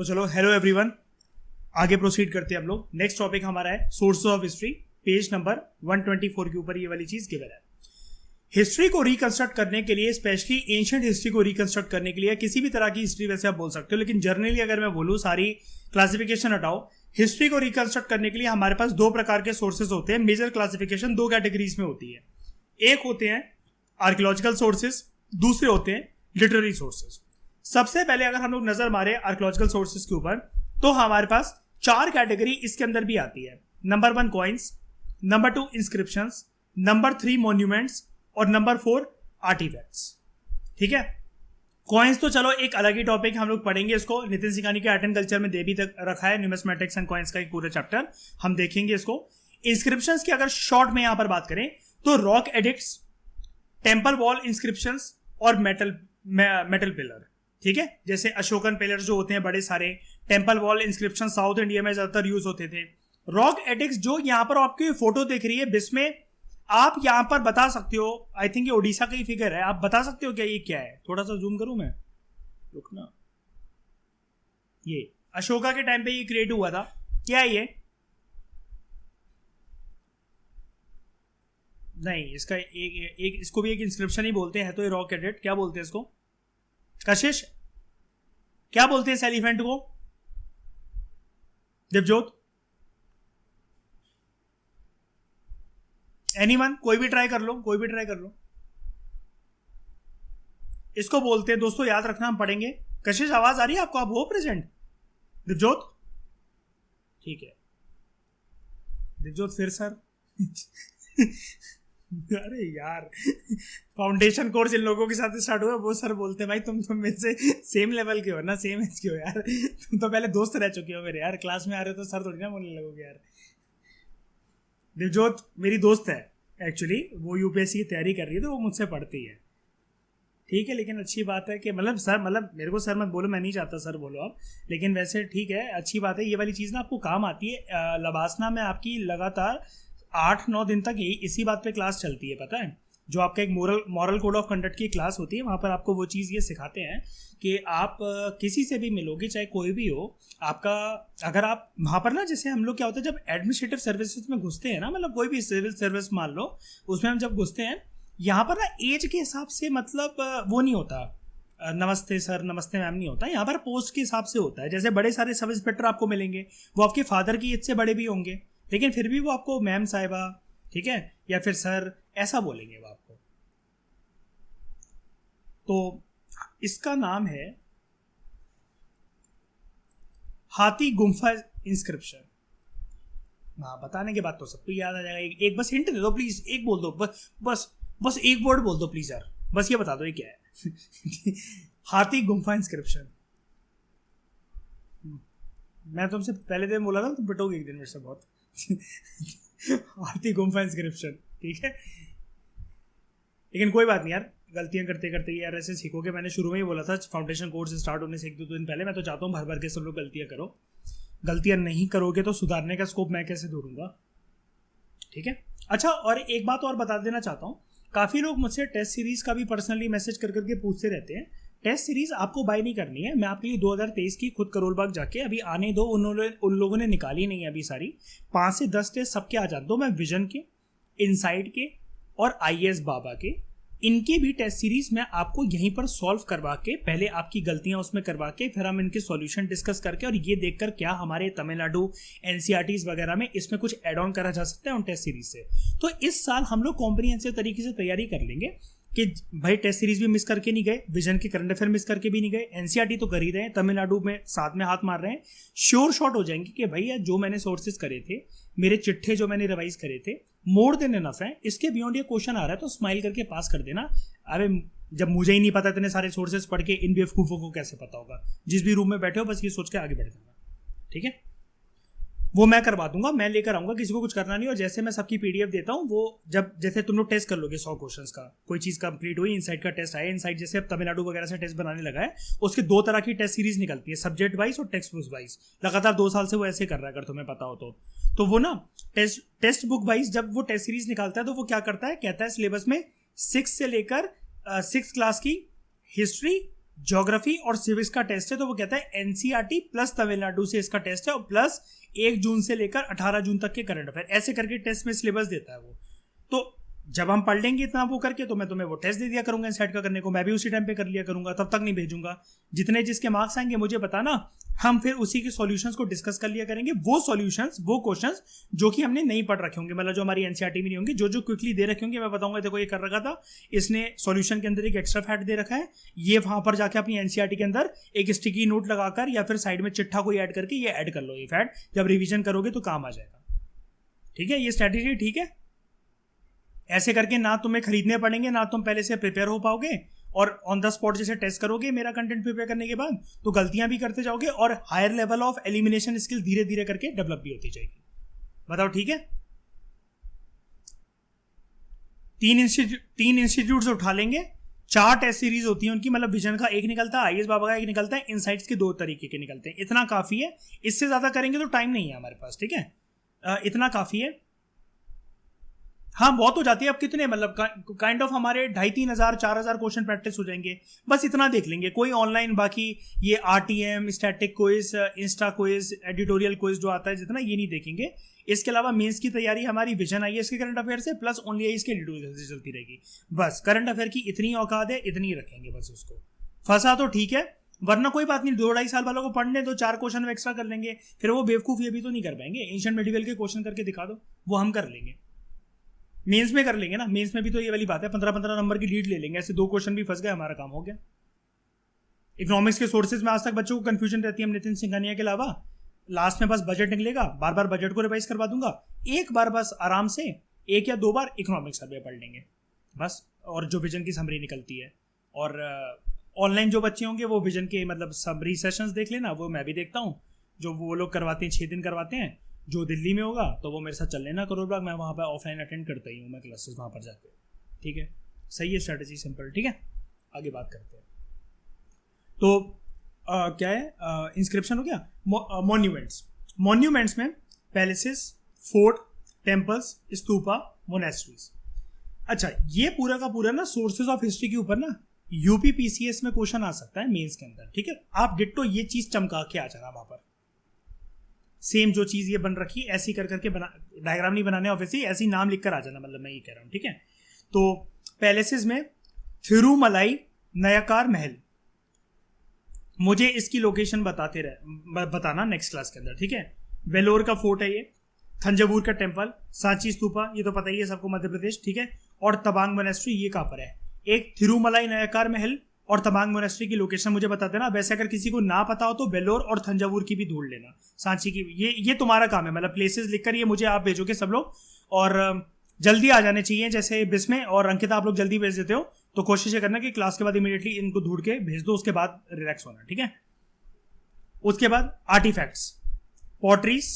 चलो hello everyone, आगे proceed करते हैं हम लोग। नेक्स्ट टॉपिक हमारा है sources of history. Page number 124 के ऊपर ये वाली चीज गिवन है। हिस्ट्री को रिकंस्ट्रक्ट करने के लिए, स्पेशली एंशिएंट हिस्ट्री को रिकंस्ट्रक्ट करने के लिए, किसी भी तरह की हिस्ट्री वैसे आप बोल सकते हो, लेकिन जर्नली अगर मैं बोलूँ सारी क्लासिफिकेशन हटाओ, हिस्ट्री को रिकंस्ट्रक्ट करने के लिए हमारे पास दो प्रकार के सोर्सेज होते हैं। मेजर क्लासिफिकेशन दो कैटेगरीज में होती है। एक होते हैं आर्कियोलॉजिकल सोर्सेज, दूसरे होते हैं लिटरेरी सोर्सेज। सबसे पहले अगर हम लोग नजर मारे आर्कियोलॉजिकल सोर्सेज के ऊपर, तो हमारे पास चार कैटेगरी इसके अंदर भी आती है। Number 1 coins, number 2 inscriptions, number 3 monuments और नंबर 4 आर्टिफैक्ट्स। ठीक है, कॉइन्स तो चलो एक अलग ही टॉपिक, हम लोग पढ़ेंगे इसको। नितिन सिंघानी के आर्ट एंड कल्चर में दे भी तक रखा है न्यूमिस्मेटिक्स एंड कॉइन्स का एक पूरा चैप्टर, हम देखेंगे इसको। इंस्क्रिप्शंस की अगर शॉर्ट में यहां पर बात करें तो rock addicts, temple wall inscriptions और मेटल पिलर। ठीक है, जैसे अशोकन पिलर जो होते हैं बड़े सारे, temple wall inscription south India में ज्यादातर यूज होते थे। रॉक एडिक्ट्स जो यहाँ पर आपकी फोटो दिख रही है जिसमें आप यहाँ पर बता सकते हो, आई थिंक ये ओडिशा का ही फिगर है, आप बता सकते हो क्या ये क्या है? थोड़ा सा जूम करूं मैं, रुकना। ये अशोका के टाइम पे ये क्रिएट हुआ था। क्या है ये? नहीं, इसका एक इसको भी एक इंस्क्रिप्शन ही बोलते हैं, तो ये रॉक एडिक्ट क्या बोलते हैं इसको? कशिश क्या बोलते हैं इस एलिफेंट को? देवजोत, एनीवन, कोई भी ट्राई कर लो, कोई भी ट्राई कर लो। इसको बोलते हैं दोस्तों, याद रखना, हम पढ़ेंगे। कशिश आवाज आ रही है आपको? आप हो प्रेजेंट? देवजोत ठीक है। देवजोत फिर सर अरे यार, फाउंडेशन कोर्स इन लोगों के साथ स्टार्ट हुआ, वो सर बोलते हैं भाई तुम मेरे से सेम लेवल के हो ना, सेम एज के हो यार, तुम तो पहले दोस्त रह चुके हो मेरे यार, क्लास में आ रहे हो तो सर थोड़ी ना बोलने लगोगे यार। देवजोत मेरी दोस्त है एक्चुअली, वो यूपीएससी की तैयारी कर रही है तो वो मुझसे पढ़ती है। ठीक है, लेकिन अच्छी बात है कि मतलब सर, मतलब मेरे को सर मत बोलो, मैं नहीं चाहता सर बोलो आप, लेकिन वैसे ठीक है, अच्छी बात है। ये वाली चीज़ ना आपको काम आती है। लबासना में आपकी लगातार 8-9 दिन तक इसी बात पे क्लास चलती है, पता है? जो आपका एक मॉरल कोड ऑफ कंडक्ट की क्लास होती है, वहाँ पर आपको वो चीज़ ये सिखाते हैं कि आप किसी से भी मिलोगे, चाहे कोई भी हो आपका, अगर आप वहाँ पर ना, जैसे हम लोग क्या होता है जब एडमिनिस्ट्रेटिव सर्विसेज में घुसते हैं ना, मतलब कोई भी सिविल सर्विस मान लो, उसमें हम जब घुसते हैं, यहाँ पर ना एज के हिसाब से मतलब वो नहीं होता, नमस्ते सर नमस्ते मैम नहीं होता। यहाँ पर पोस्ट के हिसाब से होता है। जैसे बड़े सारे सब इंस्पेक्टर आपको मिलेंगे, वो आपके फादर की एज से बड़े भी होंगे, लेकिन फिर भी वो आपको मैम साहिबा, ठीक है, या फिर सर ऐसा बोलेंगे वो आपको। तो इसका नाम है हाथी गुम्फा इंस्क्रिप्शन। हाँ, बताने के बाद तो सबको याद आ जाएगा। एक बस हिंट दे दो प्लीज, एक बोल दो, बस एक वर्ड बोल दो प्लीज यार, बस ये बता दो ये क्या है। हाथी गुम्फा इंस्क्रिप्शन। मैं तुमसे पहले दिन बोला था, तुम पिटोगे एक दिन मेरे से बहुत। हाथी गुम्फा इंस्क्रिप्शन, ठीक है, लेकिन कोई बात नहीं यार, गलतियां करते करते यार ऐसे सीखोगे। मैंने शुरू में ही बोला था फाउंडेशन कोर्स स्टार्ट होने से 1-2 दिन पहले, मैं तो चाहता हूँ भर भर के सब लोग गलतियां करो। गलतियां नहीं करोगे तो सुधारने का स्कोप मैं कैसे ढूंढूंगा? ठीक है। अच्छा, और एक बात और बता देना चाहता हूँ, काफ़ी लोग मुझसे टेस्ट सीरीज का भी पर्सनली मैसेज कर करके पूछते रहते हैं। टेस्ट सीरीज आपको बाय नहीं करनी है, मैं आपके लिए 2023 की खुद करोल बाग जाके अभी आने दो, उन लोगों ने निकाली नहीं है अभी सारी। 5 से 10 टेस्ट सबके आ जाते दो, मैं विजन के, इनसाइड के और IAS बाबा के, इनके भी टेस्ट सीरीज मैं आपको यहीं पर सॉल्व करवा के, पहले आपकी गलतियां उसमें करवा के, फिर हम इनके सॉल्यूशन डिस्कस करके, और ये देखकर क्या हमारे तमिलनाडु NCRTs वगैरह में इसमें कुछ एड ऑन करा जा सकता है उन टेस्ट सीरीज से। तो इस साल हम लोग कॉम्प्रिहेंसिव तरीके से तैयारी कर लेंगे कि भाई टेस्ट सीरीज भी मिस करके नहीं गए, विजन के करंट अफेयर मिस करके भी नहीं गए, NCRT तो कर ही रहे हैं, तमिलनाडु में साथ में हाथ मार रहे हैं, श्योर शॉट हो जाएंगे कि भैया जो मैंने सोर्सेज करे थे, मेरे चिट्ठे जो मैंने रिवाइज करे थे, मोर देन इनफ है। इसके बियॉन्ड ये क्वेश्चन आ रहा है तो स्माइल करके पास कर देना। अरे जब मुझे ही नहीं पता इतने सारे सोर्सेज पढ़ के इन बेवकूफों को कैसे पता होगा? जिस भी रूम में बैठे हो बस ये सोच के आगे बढ़ जाना, ठीक है? वो मैं करवा दूंगा, मैं लेकर आऊंगा, किसी को कुछ करना नहीं। और जैसे मैं सबकी PDF देता हूँ, वो जब जैसे तुम लोग टेस्ट कर लोगे 100 क्वेश्चंस का, कोई चीज़ कंप्लीट हुई, इनसाइड का टेस्ट आया, इनसाइड जैसे अब तमिलनाडु वगैरह से टेस्ट बनाने लगा है, उसके 2 तरह की टेस्ट सीरीज निकलती है, सब्जेक्ट वाइज और टेक्स्ट बुक वाइज। लगातार 2 साल से वो ऐसे कर रहा है, अगर तुम्हें पता हो तो वो ना टेक्स्ट बुक वाइज जब वो टेस्ट सीरीज निकालता है तो वो क्या करता है, कहता है सिलेबस में 6 से लेकर 6th क्लास की हिस्ट्री ज्योग्राफी और सिविक्स का टेस्ट है, तो वो कहता है एनसीईआरटी प्लस तमिलनाडु से इसका टेस्ट है, और प्लस 1 जून से लेकर 18 जून तक के करंट अफेयर, ऐसे करके टेस्ट में सिलेबस देता है वो। तो जब हम पढ़ लेंगे इतना वो करके, तो मैं तुम्हें वो टेस्ट दे दिया करूंगा सेट का करने को, मैं भी उसी टाइम पे कर लिया करूंगा, तब तक नहीं भेजूंगा। जितने जिसके मार्क्स आएंगे मुझे बताना, हम फिर उसी के सॉल्यूशंस को डिस्कस कर लिया करेंगे। वो सॉल्यूशंस, वो क्वेश्चंस जो कि हमने नहीं पढ़ रखे होंगे, मतलब जो हमारी एनसीईआरटी में नहीं होंगे, जो क्विकली दे रखे होंगे, मैं बताऊंगा देखो ये कर रखा था, इसने सॉल्यूशन के अंदर एक एक्स्ट्रा फैक्ट दे रखा है, ये वहां पर जाके अपनी एनसीईआरटी के अंदर एक स्टिकी नोट लगाकर या फिर साइड में चिट्ठा कोई ऐड करके ये ऐड कर लो, ये फैक्ट जब रिविजन करोगे तो काम आ जाएगा। ठीक है, ये स्ट्रैटेजी ठीक है। ऐसे करके ना तुम्हें खरीदने पड़ेंगे, ना तुम पहले से प्रिपेयर हो पाओगे, और ऑन द स्पॉट जैसे टेस्ट करोगे मेरा कंटेंट प्रिपेयर करने के बाद, तो गलतियां भी करते जाओगे और higher level of elimination skill धीरे धीरे करके डेवलप भी होती जाएगी। बताओ ठीक है। 3 इंस्टीट्यूट उठा लेंगे, 4 टेस्ट सीरीज होती है उनकी, मतलब विजन का एक निकलता है, आईएएस बाबा का एक निकलता है, इनसाइट्स के 2 तरीके के निकलते हैं। इतना काफी है, इससे ज्यादा करेंगे तो टाइम नहीं है हमारे पास। ठीक है, इतना काफी है। हाँ बहुत हो जाती है। अब कितने, मतलब काइंड ऑफ हमारे 2,500 3,000 4,000 क्वेश्चन प्रैक्टिस हो जाएंगे, बस इतना देख लेंगे। कोई ऑनलाइन बाकी ये RTM, static quiz, Insta quiz, editorial quiz जो आता है जितना, ये नहीं देखेंगे। इसके अलावा मेंस की तैयारी हमारी विजन आईएएस के करंट अफेयर से प्लस ओनली आईएएस के एडिटोरियल से चलती रहेगी। बस करंट अफेयर की इतनी औकात है, इतनी रखेंगे बस उसको। फंसा तो ठीक है, वरना कोई बात नहीं, 2-2.5 साल वालों को पढ़ने दो, 4 क्वेश्चन में एक्स्ट्रा कर लेंगे। फिर वो बेवकूफ ये भी तो नहीं कर पाएंगे, एंशिएंट मेडिवल के क्वेश्चन करके दिखा दो, वो हम कर लेंगे। मेंस में कर लेंगे ना, मेंस में भी तो ये वाली बात है, 15-15 नंबर की लीड ले लेंगे, ऐसे 2 क्वेश्चन भी फंस गए, हमारा काम हो गया। इकोनॉमिक्स के सोर्सेज में आज तक बच्चों को कंफ्यूजन रहती है, नितिन सिंघानिया के अलावा। लास्ट में बस बजट निकलेगा, बार बार बजट को रिवाइज करवा दूंगा, एक बार बस आराम से 1 या 2 बार इकोनॉमिक्स सर्वे पढ़ लेंगे बस, और जो विजन की समरी निकलती है। और ऑनलाइन जो बच्चे होंगे वो विजन के मतलब समरी सेशंस देख लेना, वो मैं भी देखता हूँ, जो वो लोग करवाते हैं 6 दिन करवाते हैं। जो दिल्ली में होगा तो वो मेरे साथ चल लेना करोड़ बाग, मैं वहाँ पर ऑफलाइन अटेंड करता ही हूँ मैं क्लासेस वहाँ पर जाके। ठीक है, सही है स्ट्रैटेजी, सिंपल। ठीक है, आगे बात करते हैं। तो क्या है, इंस्क्रिप्शन हो गया। मॉन्यूमेंट्स में palaces, fort, temples, stupa, monasteries. अच्छा, ये पूरा का पूरा ना सोर्सेज ऑफ हिस्ट्री के ऊपर ना यूपी पीसीएस में क्वेश्चन आ सकता है मेंस के अंदर। ठीक है, आप डिट्टो ये चीज चमका के आ जाना वहां पर, सेम जो चीज ये बन रखी है ऐसी कर करके बना, डायग्राम नहीं बनाने ऑब्वियसली, ऐसी नाम लिखकर आ जाना, मतलब मैं ये कह रहा हूँ। ठीक है, तो पैलेसेस में थिरुमलाई नयकार महल, मुझे इसकी लोकेशन बताना नेक्स्ट क्लास के अंदर। ठीक है, वेलोर का फोर्ट है ये, थंजावुर का टेम्पल, सांची स्तूपा ये तो पता ही है सबको, मध्य प्रदेश। ठीक है, और तबांग मोनेस्ट्री ये कहाँ पर है। एक थिरुमलाई नयकार महल और तबांग मोनेस्ट्री की लोकेशन मुझे बता देना। वैसे अगर किसी को ना पता हो तो वेलोर और थंजावुर की भी ढूंढ लेना, सांची की। ये तुम्हारा काम है, मतलब प्लेसेस लिखकर ये मुझे आप भेजोगे सब लोग, और जल्दी आ जाने चाहिए। जैसे बिस्मे और अंकिता आप लोग जल्दी भेज देते हो, तो कोशिश ये करना कि क्लास के बाद इमीडिएटली इनको ढूंढ के भेज दो, उसके बाद रिलैक्स होना। ठीक है, उसके बाद आर्टिफैक्ट्स, पॉटरीज,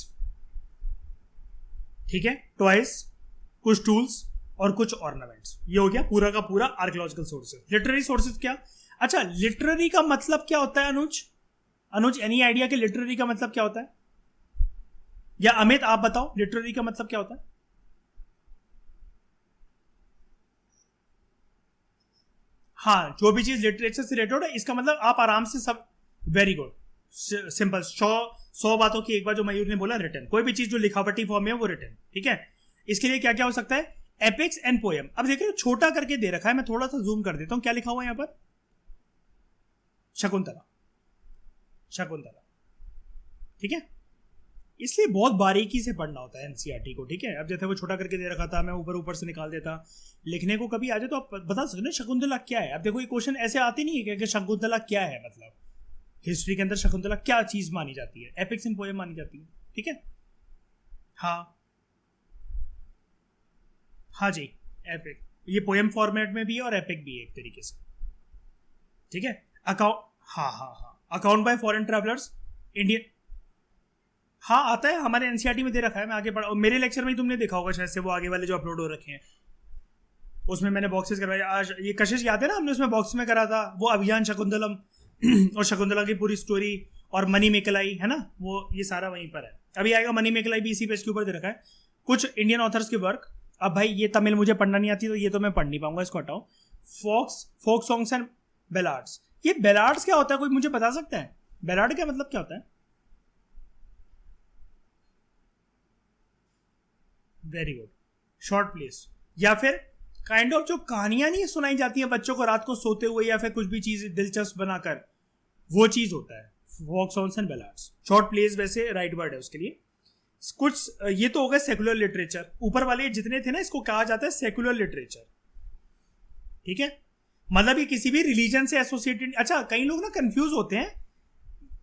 ठीक है, टॉयज, कुछ टूल्स और कुछ ऑर्नामेंट्स। ये हो गया पूरा का पूरा आर्कियोलॉजिकल सोर्सेज। लिटरेरी सोर्सेज क्या? अच्छा, लिटरेरी का मतलब क्या होता है अनुज एनी आइडिया के लिटरेरी का मतलब क्या होता है? या अमित आप बताओ लिटरेरी का मतलब क्या होता है? हाँ, जो भी चीज लिटरेचर से रिलेटेड है, इसका मतलब आप आराम से सब, वेरी गुड, सिंपल। 100 बातों की एक बार जो मयूर ने बोला, रिटन। कोई भी चीज जो लिखावटी फॉर्म में है वो रिटन। ठीक है, इसके लिए क्या क्या हो सकता है? Epics and poem. अब देखिए छोटा करके दे रखा है, मैं थोड़ा सा जूम कर देता हूं, क्या लिखा हुआ है यहां पर? शकुंतला, शकुंतला। ठीक है, इसलिए बहुत बारीकी से पढ़ना होता है एनसीईआरटी को। ठीक है, अब जैसे वो छोटा करके दे रखा था, मैं ऊपर ऊपर से निकाल देता, लिखने को कभी आ जाए तो आप बता सकते हैं शकुंतला क्या है। अब देखो ये क्वेश्चन ऐसे आते नहीं है कि शकुंतला क्या है, मतलब हिस्ट्री के अंदर शकुंतला क्या चीज मानी जाती है? एपिक्स एंड पोएम मानी जाती है। ठीक है, हाँ हाँ जी, एपिक, ये पोएम फॉर्मेट में भी है और एपिक भी है एक तरीके से। ठीक है, अकाउंट, हाँ हाँ हाँ, account by foreign travellers, Indian, हाँ आता है हमारे एनसीईआरटी में दे रखा है। मैं आगे पढ़ा, मेरे लेक्चर में ही तुमने देखा होगा शायद से, वो आगे वाले जो अपलोड हो रखे हैं उसमें मैंने बॉक्सेस करवाए। आज ये कशिश याद है ना, हमने उसमें बॉक्स में करा था वो अभियान शकुंतलम और शकुंतला की पूरी स्टोरी, और मनी मेकलाई है ना, वो ये सारा वहीं पर है। अभी आएगा मनी मेकलाई भी, इसी पेज के ऊपर दे रखा है। कुछ इंडियन ऑथर्स के वर्क, अब भाई ये तमिल मुझे पढ़ना नहीं आती तो ये तो मैं पढ़ नहीं पाऊंगा, इसको हटाओ। फोक सॉन्ग्स एंड बेलार्ड्स, ये बेलार्ड्स क्या होता है, कोई मुझे बता सकता है? बेलार्ड का मतलब क्या होता है? वेरी गुड, शॉर्ट प्लेस, या फिर काइंड ऑफ जो कहानियां नहीं सुनाई जाती हैं बच्चों को रात को सोते हुए, या फिर कुछ भी चीज दिलचस्प बनाकर, वो चीज होता है folk songs and ballads. Short place वैसे राइट वर्ड है उसके लिए। कुछ ये तो हो गए सेकुलर लिटरेचर, ऊपर वाले जितने थे ना इसको कहा जाता है सेकुलर लिटरेचर, ठीक है? मतलब ये किसी भी रिलीजन से एसोसिएटेड। अच्छा, कई लोग ना कंफ्यूज होते हैं,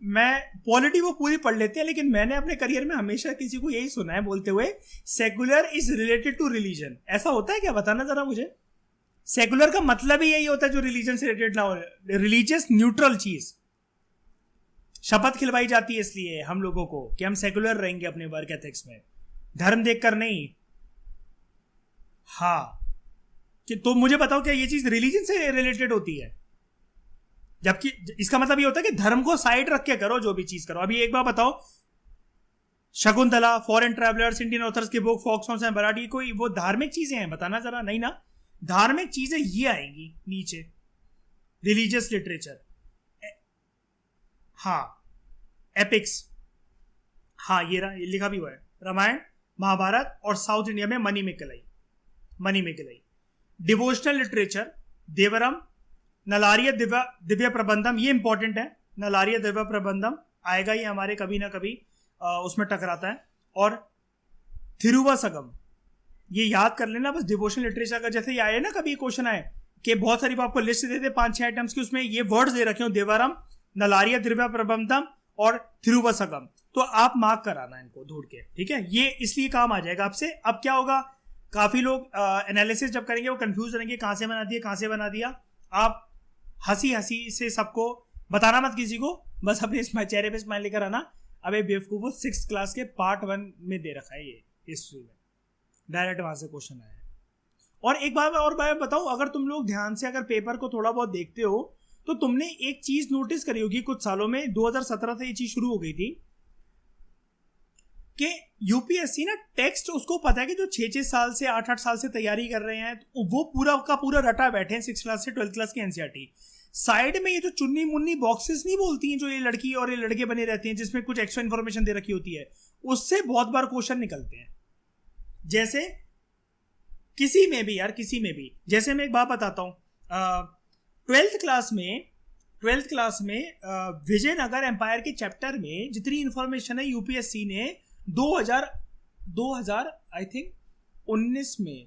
मैं पॉलिटी वो पूरी पढ़ लेते हैं, लेकिन मैंने अपने करियर में हमेशा किसी को यही सुना है बोलते हुए secular is related to religion. ऐसा होता है क्या? बताना जरा मुझे। सेकुलर का मतलब ही यही होता है जो रिलीजन से रिलेटेड ना हो, रिलीजियस न्यूट्रल चीज। शपथ खिलवाई जाती है इसलिए हम लोगों को कि हम सेकुलर रहेंगे अपने वर्क एथिक्स में, धर्म देखकर नहीं। हाँ, कि तो मुझे बताओ क्या ये चीज रिलीजन से रिलेटेड होती है? जबकि इसका मतलब ये होता है कि धर्म को साइड रख के करो जो भी चीज करो। अभी एक बार बताओ, Shakuntala, foreign travellers, Indian authors की book, folk songs and ballad, कोई वो धार्मिक चीजें हैं? बताना जरा। नहीं ना, धार्मिक चीजें ये आएंगी नीचे, रिलीजियस लिटरेचर। हाँ, एपिक्स, हाँ ये लिखा भी हुआ है, रामायण, महाभारत, और साउथ इंडिया में मणिमेकलाई। डिवोशनल लिटरेचर, देवरम, नलारिया दिव्य प्रबंधम, ये इंपॉर्टेंट है। नलारिया दिव्य प्रबंधम आएगा ही हमारे कभी ना कभी, उसमें टकराता है। और थिरुवसगम, ये याद कर लेना बस। डिवोशनल लिटरेचर का जैसे ये आए ना, कभी क्वेश्चन आए कि बहुत सारी आपको लिस्ट देते 5-6 आइटम्स की, उसमें ये वर्ड्स दे रखे हो, देवरम, नलारिया दिव्य प्रबंधम और थिरुवसगम, तो आप मार्क कराना इनको ढूंढ के, ठीक है? ये इसलिए काम आ जाएगा आपसे। अब क्या होगा, काफी लोग एनालिसिस जब करेंगे वो कंफ्यूज रहेंगे, कहां से बना दिया। आप हंसी से सबको बताना मत किसी को, बस अपने चेहरे पे स्माइल लेकर आना। अबे बेवकूफ, 6th क्लास के पार्ट 1 में दे रखा है ये हिस्ट्री में, डायरेक्ट वहां से क्वेश्चन आया है। और एक बार और बताऊं, अगर तुम लोग ध्यान से अगर पेपर को थोड़ा बहुत देखते हो तो तुमने एक चीज नोटिस करी होगी, कुछ सालों में 2017 से ये चीज शुरू हो गई थी कि यूपीएससी ना टेक्स्ट, उसको पता है कि जो 6-6 साल से 8-8 साल से तैयारी कर रहे हैं तो वो पूरा का पूरा रटा बैठे हैं 6th क्लास से 12th क्लास की एनसीईआरटी। साइड में ये जो चुन्नी मुन्नी बॉक्सेस नहीं बोलती हैं, जो ये लड़की और ये लड़के बने रहते हैं जिसमें कुछ एक्स्ट्रा इन्फॉर्मेशन दे रखी होती है, उससे बहुत बार क्वेश्चन निकलते हैं। जैसे किसी में भी जैसे मैं एक बात बताता हूँ, 12th क्लास में विजयनगर एम्पायर के चैप्टर में जितनी इंफॉर्मेशन है यूपीएससी ने 2000 आई थिंक 19 में,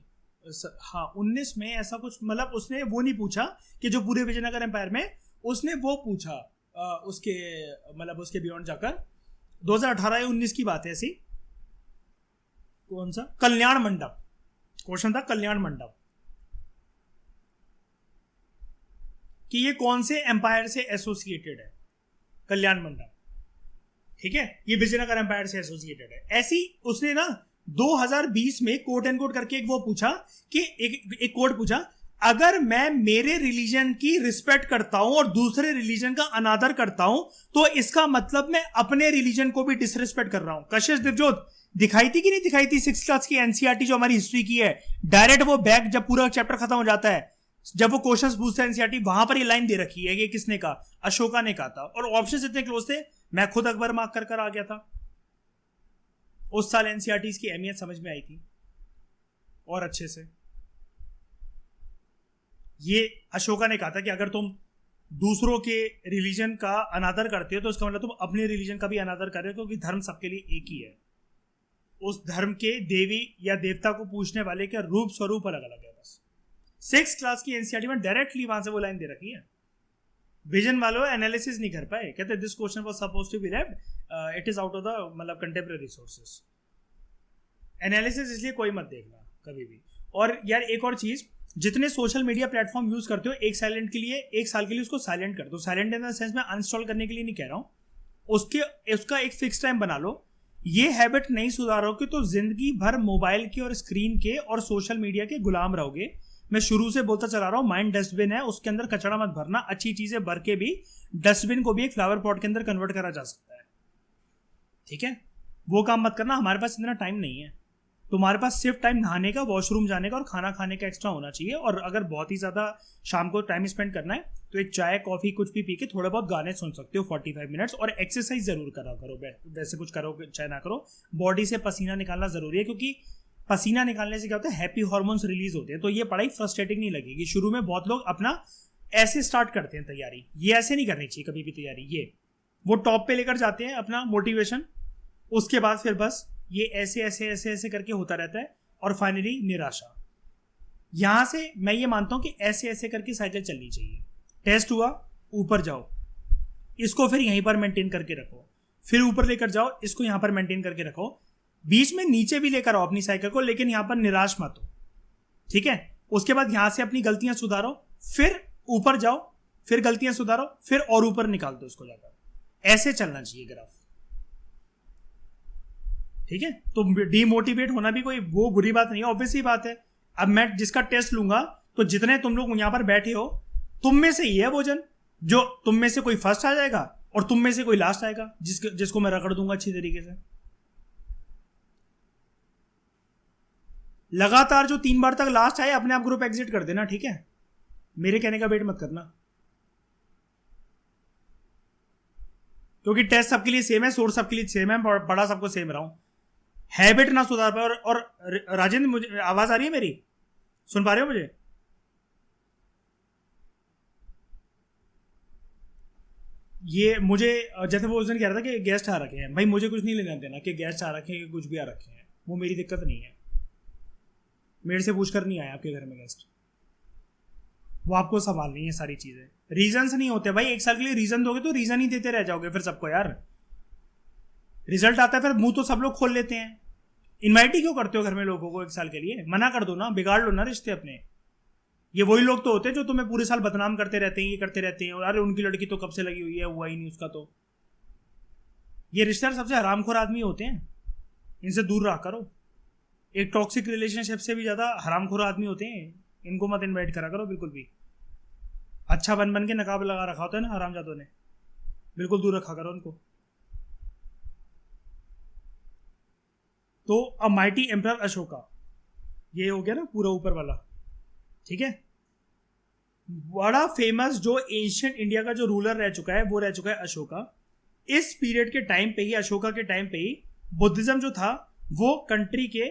हाँ 19 में ऐसा कुछ, मतलब उसने वो नहीं पूछा कि जो पूरे विजयनगर एम्पायर में, उसने वो पूछा उसके मतलब उसके बियॉन्ड जाकर 2018 या 19 की बात है ऐसी। कौन सा? कल्याण मंडप क्वेश्चन था, कल्याण मंडप, कि ये कौन से एम्पायर से एसोसिएटेड है, कल्याण मंडप, ठीक है? ये विजयनगर एम्पायर से एसोसिएटेड है। ऐसी उसने ना 2020 में कोट एंड कोट करके एक वो पूछा कि एक कोट पूछा, अगर मैं मेरे रिलीजन की रिस्पेक्ट करता हूं और दूसरे रिलीजन का अनादर करता हूं तो इसका मतलब मैं अपने रिलीजन को भी डिसरिस्पेक्ट कर रहा हूं। कशिश दिवजोत दिखाई थी कि नहीं दिखाई थी 6th क्लास की एनसीईआरटी जो हमारी हिस्ट्री की है, डायरेक्ट वो बैक जब पूरा चैप्टर खत्म हो जाता है, जब वो क्वेश्चंस पूछता है एनसीईआरटी, वहां पर ये लाइन दे रखी है, ये किसने कहा? अशोका ने कहा था। और ऑप्शंस इतने क्लोज थे, मैं खुद अकबर मार्क कर आ गया था। उस साल एनसीईआरटी की अहमियत समझ में आई थी और अच्छे से। ये अशोका ने कहा था कि अगर तुम दूसरों के रिलीजन का अनादर करते हो तो उसका मतलब तुम अपने रिलीजन का भी अनादर कर रहे हो, क्योंकि धर्म सबके लिए एक ही है। उस धर्म के देवी या देवता को पूछने वाले का रूप स्वरूप अलग अलग है। बस 6th क्लास की एनसीईआरटी में डायरेक्टली वहां से वो लाइन दे रखी है। विजन वालों एनालिसिस नहीं कर पाए, कहते this question was supposed to be left, it is out of the मतलब कंटेम्प्रेरी सोर्सेस। एनालिसिस इसलिए कोई मत देखना कभी भी। और यार एक और चीज, जितने सोशल मीडिया प्लेटफॉर्म यूज करते हो, एक साल के लिए उसको साइलेंट कर दो। साइलेंट इन द सेंस में अनइंस्टॉल करने के लिए नहीं कह रहा हूं, उसका एक फिक्स टाइम बना लो। ये हैबिट नहीं सुधारोगे तो जिंदगी भर मोबाइल की और स्क्रीन के और सोशल मीडिया के गुलाम रहोगे। मैं शुरू से बोलता चला रहा हूं, माइंड डस्टबिन है, उसके अंदर कचरा मत भरना। अच्छी चीजें भर के भी डस्टबिन को भी एक फ्लावर पॉट के अंदर कन्वर्ट करा जा सकता है, ठीक है? वो काम मत करना। हमारे पास इतना टाइम नहीं है। तुम्हारे पास सिर्फ टाइम नहाने का, वॉशरूम जाने का और खाना खाने का एक्स्ट्रा होना चाहिए। और अगर बहुत ही ज्यादा शाम को टाइम स्पेंड करना है, तो एक चाय कॉफ़ी कुछ भी पी के थोड़े बहुत गाने सुन सकते हो 45 मिनट्स, और एक्सरसाइज ज़रूर करा करो। वैसे कुछ करो चाहे ना करो, बॉडी से पसीना निकालना ज़रूरी है, क्योंकि पसीना निकालने से क्या होता है, हैप्पी हार्मोन्स रिलीज होते हैं। तो ये पढ़ाई फ्रस्ट्रेटिंग नहीं लगेगी। शुरू में बहुत लोग अपना ऐसे स्टार्ट करते हैं तैयारी, ये ऐसे नहीं करनी चाहिए कभी भी तैयारी, ये वो टॉप पे लेकर जाते हैं अपना मोटिवेशन, उसके बाद फिर बस ये ऐसे ऐसे ऐसे ऐसे करके होता रहता है, और फाइनली निराशा। यहां से मैं ये मानता हूं कि ऐसे ऐसे करके साइकिल चलनी चाहिए। टेस्ट हुआ, ऊपर जाओ, इसको फिर यहीं पर मेंटेन करके रखो, फिर ऊपर लेकर जाओ, इसको यहां पर मेंटेन करके रखो, बीच में नीचे भी लेकर आओ अपनी साइकिल को, लेकिन यहां पर निराश मत हो, ठीक है। उसके बाद यहां से अपनी गलतियां सुधारो, फिर ऊपर जाओ, फिर गलतियां सुधारो, फिर और ऊपर निकाल दो उसको जाकर। ऐसे चलना चाहिए ग्राफ, ठीक है। तो डीमोटिवेट होना भी कोई वो बुरी बात नहीं है, ऑब्वियस ही बात है। अब मैं जिसका टेस्ट लूंगा, तो जितने तुम लोग यहां पर बैठे हो, तुम में से ही है वो जन, जो तुम में से कोई फर्स्ट आ जाएगा और तुम में से कोई लास्ट आएगा, जिसको मैं रगड़ दूंगा अच्छी तरीके से। लगातार जो 3 बार तक लास्ट आए, अपने आप ग्रुप एग्जिट कर देना, ठीक है। मेरे कहने का वेट मत करना, क्योंकि टेस्ट सबके लिए सेम है, सोर्स सबके लिए सेम है, पढ़ा सबको सेम रहा हूं। हैबिट ना सुधार पाए। और राजेंद्र, मुझे आवाज आ रही है मेरी? सुन पा रहे हो मुझे? ये मुझे जैसे वो उस दिन कह रहा था कि गेस्ट आ रखे हैं, भाई मुझे कुछ नहीं लेना देना कि गेस्ट आ रखे हैं कि कुछ भी आ रखे हैं, वो मेरी दिक्कत नहीं है। मेरे से पूछकर नहीं आया आपके घर में गेस्ट, वो आपको संभालनी है सारी चीजें। रीजंस नहीं होते भाई, एक साल के लिए रीजन दोगे तो रीजन ही देते रह जाओगे फिर सबको यार। रिजल्ट आता है फिर मुंह तो सब लोग खोल लेते हैं। इनवाइट ही क्यों करते हो घर में लोगों को एक साल के लिए? मना कर दो ना, बिगाड़ लो ना रिश्ते अपने। ये वही लोग तो होते हैं जो तुम्हें पूरे साल बदनाम करते रहते हैं, ये करते रहते हैं, और अरे उनकी लड़की तो कब से लगी हुई है, हुआ ही नहीं उसका। तो ये रिश्तेदार सबसे हरामखोर आदमी होते हैं, इनसे दूर रहा करो। एक टॉक्सिक रिलेशनशिप से भी ज्यादा हरामखोर आदमी होते हैं, इनको मत इन्वाइट करा करो बिल्कुल भी। अच्छा बन बन के नकाब लगा रखा होता है ना हरामजादों ने, बिल्कुल दूर रखा करो उनको। तो अ माइटी एम्परर अशोका, ये हो गया ना पूरा ऊपर वाला, ठीक है। बड़ा फेमस जो एशियंट इंडिया का जो रूलर रह चुका है, वो रह चुका है अशोका। इस पीरियड के टाइम पे ही, अशोका के टाइम पे ही बुद्धिज्म जो था वो कंट्री के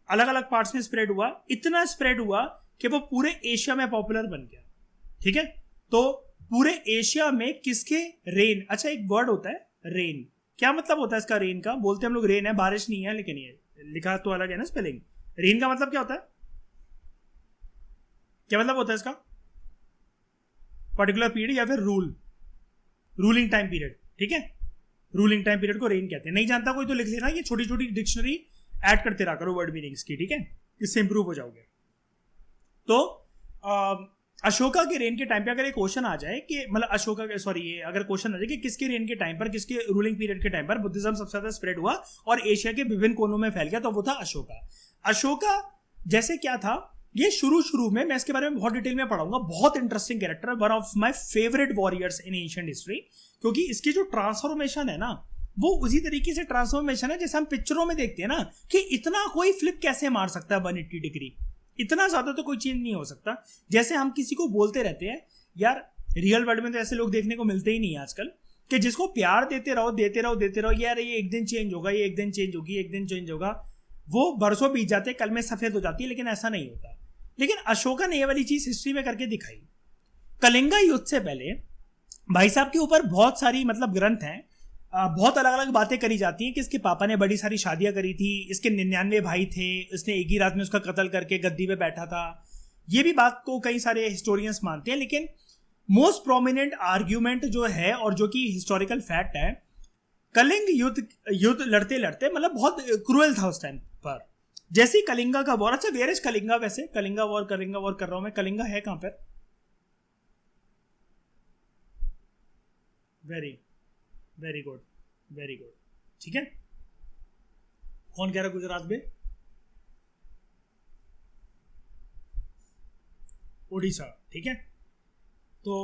अलग अलग पार्ट्स में स्प्रेड हुआ। इतना स्प्रेड हुआ कि वो पूरे एशिया में पॉपुलर बन गया, ठीक है। तो पूरे एशिया में किसके रेन, अच्छा एक वर्ड होता है रेन, क्या मतलब होता है इसका? रेन का बोलते हम लोग रेन है, बारिश नहीं है, लेकिन ये लिखा तो अलग है ना स्पेलिंग। रेन का मतलब क्या होता है? क्या मतलब होता है इसका? पर्टिकुलर पीरियड या फिर रूलिंग टाइम पीरियड, ठीक है। रूलिंग टाइम पीरियड को रेन कहते हैं। नहीं जानता कोई तो लिख लेना, ये छोटी छोटी डिक्शनरी ऐड करते रहा करो वर्ड मीनिंग्स की, ठीक है, इससे इंप्रूव हो जाओगे। तो अशोका के रेन के टाइम पे अगर एक क्वेश्चन आ जाए कि मतलब अशोका के, सॉरी, ये अगर क्वेश्चन आ जाए कि किसके रेन के टाइम पर, किसके रूलिंग पीरियड के टाइम पर बुद्धिज्म सबसे ज्यादा स्प्रेड हुआ और एशिया के विभिन्न कोनों में फैल गया, तो वो था अशोका। अशोका जैसे क्या था, ये शुरू में मैं इसके बारे में बहुत डिटेल में पढ़ाऊंगा, बहुत interesting character, one of my favourite warriors in ancient history, क्योंकि इसकी जो ट्रांसफॉर्मेशन है ना, वो उसी तरीके से ट्रांसफॉर्मेशन है जैसे हम पिक्चरों में देखते हैं ना, कि इतना कोई फ्लिप कैसे मार सकता है 180 डिग्री, इतना ज्यादा तो कोई चेंज नहीं हो सकता। जैसे हम किसी को बोलते रहते हैं यार, रियल वर्ल्ड में तो ऐसे लोग देखने को मिलते ही नहीं आजकल, कि जिसको प्यार देते रहो यार, ये एक दिन चेंज होगा, ये एक दिन चेंज होगी, एक दिन चेंज होगा, वो बरसों बीत जाते, कल में सफेद हो जाती है, लेकिन ऐसा नहीं होता। लेकिन अशोका ने ये वाली चीज हिस्ट्री में करके दिखाई। कलिंगा युद्ध से पहले भाई साहब के ऊपर बहुत सारी मतलब ग्रंथ हैं, बहुत अलग अलग बातें करी जाती हैं कि इसके पापा ने बड़ी सारी शादियां करी थी, इसके 99 भाई थे, इसने एक ही रात में उसका कत्ल करके गद्दी पे बैठा था। ये भी बात को कई सारे हिस्टोरियंस मानते हैं, लेकिन मोस्ट प्रोमिनेंट आर्ग्यूमेंट जो है और जो कि हिस्टोरिकल फैक्ट है, कलिंग युद्ध लड़ते लड़ते मतलब बहुत क्रूएल था उस टाइम पर। जैसे कलिंगा का वॉर, अच्छा वेयर इज कलिंगा? वैसे कलिंगा वॉर कर रहा हूं मैं, कलिंगा है कहां पर? वेरी गुड, ठीक है। कौन कह रहा गुजरात में? उड़ीसा, ठीक है। तो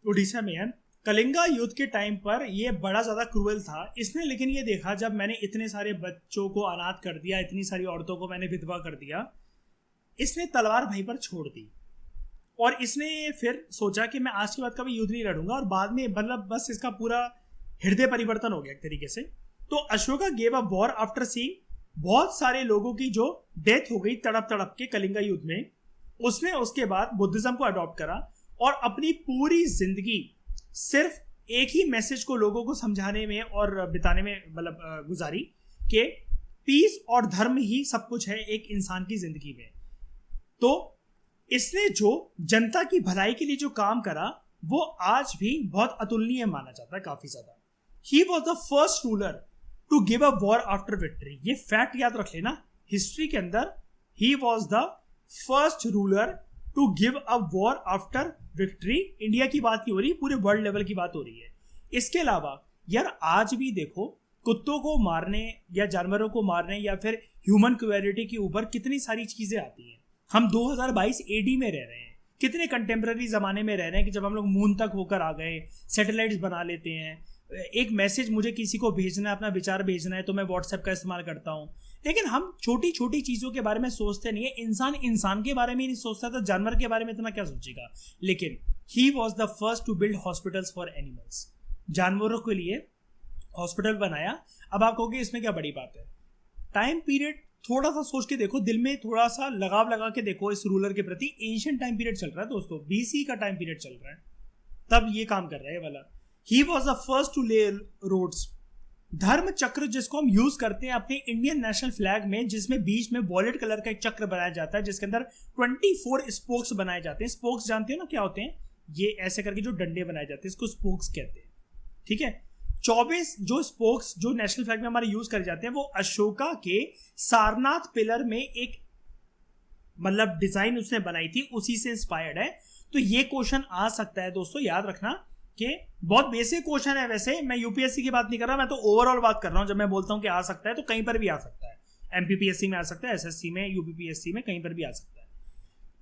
उड़ीसा में है। कलिंगा युद्ध के टाइम पर ये बड़ा ज़्यादा क्रूएल था इसने, लेकिन ये देखा जब मैंने इतने सारे बच्चों को अनाथ कर दिया, इतनी सारी औरतों को मैंने विधवा कर दिया, इसने तलवार वहीं पर छोड़ दी और इसने फिर सोचा कि मैं आज के बाद कभी युद्ध नहीं लड़ूंगा, और बाद में मतलब बस इसका पूरा हृदय परिवर्तन हो गया एक तरीके से। तो Ashoka gave a war after seeing बहुत सारे लोगों की जो डेथ हो गई तड़प तड़प के कलिंगा युद्ध में। उसने उसके बाद बुद्धिज्म को अडॉप्ट करा और अपनी पूरी जिंदगी सिर्फ एक ही मैसेज को लोगों को समझाने में और बिताने में मतलब गुजारी कि पीस और धर्म ही सब कुछ है एक इंसान की जिंदगी में। तो इसने जो जनता की भलाई के लिए जो काम करा वो आज भी बहुत अतुलनीय माना जाता है काफी ज्यादा। He was the first ruler to give a war after victory. ये फैक्ट याद रख लेना, हिस्ट्री के अंदर he was the first ruler to give a war after victory. India की बात नहीं हो रही, पूरे वर्ल्ड लेवल की बात हो रही है। इसके अलावा यार आज भी देखो कुत्तों को मारने या जानवरों को मारने या फिर ह्यूमन क्रूएलिटी के ऊपर कितनी सारी चीजें आती हैं। हम 2022 एडी में रह रहे हैं, कितने कंटेम्प्रेरी जमाने में रह रहे हैं कि जब हम लोग मून तक होकर आ गए, सैटेलाइट्स बना लेते हैं। एक मैसेज मुझे किसी को भेजना है, अपना विचार भेजना है तो मैं व्हाट्सएप का इस्तेमाल करता हूँ, लेकिन हम छोटी छोटी चीज़ों के बारे में सोचते नहीं है। इंसान इंसान के बारे में नहीं सोचता तो जानवर के बारे में इतना क्या सोचेगा। लेकिन he was the first to build hospitals for animals. जानवरों के लिए हॉस्पिटल बनाया। अब आप कहोगे इसमें क्या बड़ी बात है। टाइम पीरियड थोड़ा सा सोच के देखो, दिल में थोड़ा सा लगाव लगा के देखो इस रूलर के प्रति। एंशिएंट टाइम पीरियड चल रहा है दोस्तों, BC का टाइम पीरियड चल रहा है, तब ये काम कर रहा है वाला। He was the first to lay roads. धर्म चक्र जिसको हम यूज करते हैं अपने इंडियन नेशनल फ्लैग में, जिसमें बीच में वॉलेट कलर का एक चक्र बनाया जाता है जिसके अंदर 24 स्पोक्स बनाए जाते हैं। स्पोक्स जानते हो ना क्या होते हैं, ये ऐसे करके जो डंडे बनाए जाते हैं इसको स्पोक्स कहते हैं, ठीक है। 24 जो स्पोक्स जो नेशनल फ्लैग में हमारे यूज करे जाते हैं वो अशोका के सारनाथ पिलर में एक मतलब डिजाइन उसने बनाई थी, उसी से इंस्पायर्ड है। तो ये क्वेश्चन आ सकता है दोस्तों, याद रखना कि बहुत बेसिक क्वेश्चन है। वैसे मैं यूपीएससी की बात नहीं कर रहा, मैं तो ओवरऑल बात कर रहा हूं। जब मैं बोलता हूं कि आ सकता है तो कहीं पर भी आ सकता है, एमपीपीएससी में आ सकता है, एसएससी में, यूपीपीएससी में, कहीं पर भी आ सकता है।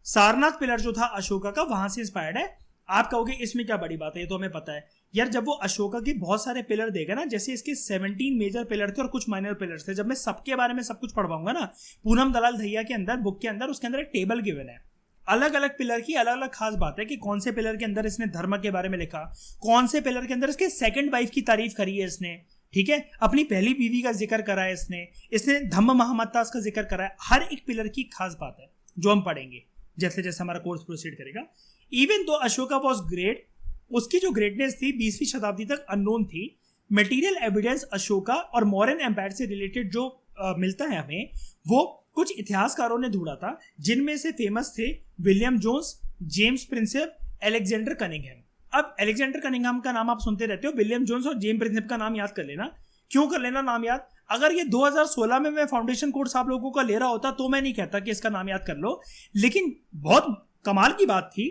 सारनाथ पिलर जो था अशोका का, वहां से इंस्पायर्ड है। आप कहोगे इसमें क्या बड़ी बात है, ये तो हमें पता है यार। जब वो अशोका के बहुत सारे पिलर देगा ना, जैसे इसके 17 मेजर पिलर थे और कुछ माइनर पिलर थे, जब मैं सबके बारे में सब कुछ पढ़वाऊंगा ना पूनम दलाल दहिया के अंदर बुक के अंदर, उसके अंदर एक टेबल गिवन है अलग अलग पिलर की। अलग अलग खास बात है कि कौन से पिलर के अंदर इसने धर्म के बारे में लिखा, कौन से पिलर के अंदर इसके सेकंड वाइफ की तारीफ करी है इसने, ठीक है, अपनी पहली बीवी का जिक्र करा है इसने धम्म महामत्तास का जिक्र करा है। हर एक पिलर की खास बात है जो हम पढ़ेंगे जैसे जैसे हमारा कोर्स प्रोसीड करेगा। Even though Ashoka was great, उसकी जो ग्रेटनेस थी 20वीं शताब्दी तक अननोन थी। मटेरियल एविडेंस अशोका और मॉडर्न एम्पायर से रिलेटेड जो मिलता है हमें, वो कुछ इतिहासकारों ने ढूंढा था, जिनमें से फेमस थे William Jones, James Prinsep, Alexander Cunningham. अब अलेक्जेंडर कनिंघम का नाम आप सुनते रहते हो, विलियम जोन्स और जेम्स प्रिंसेप का नाम याद कर लेना। क्यों कर लेना नाम याद? अगर ये 2016 में मैं फाउंडेशन कोर्स आप लोगों का ले रहा होता तो मैं नहीं कहता कि इसका नाम याद कर लो, लेकिन बहुत कमाल की बात थी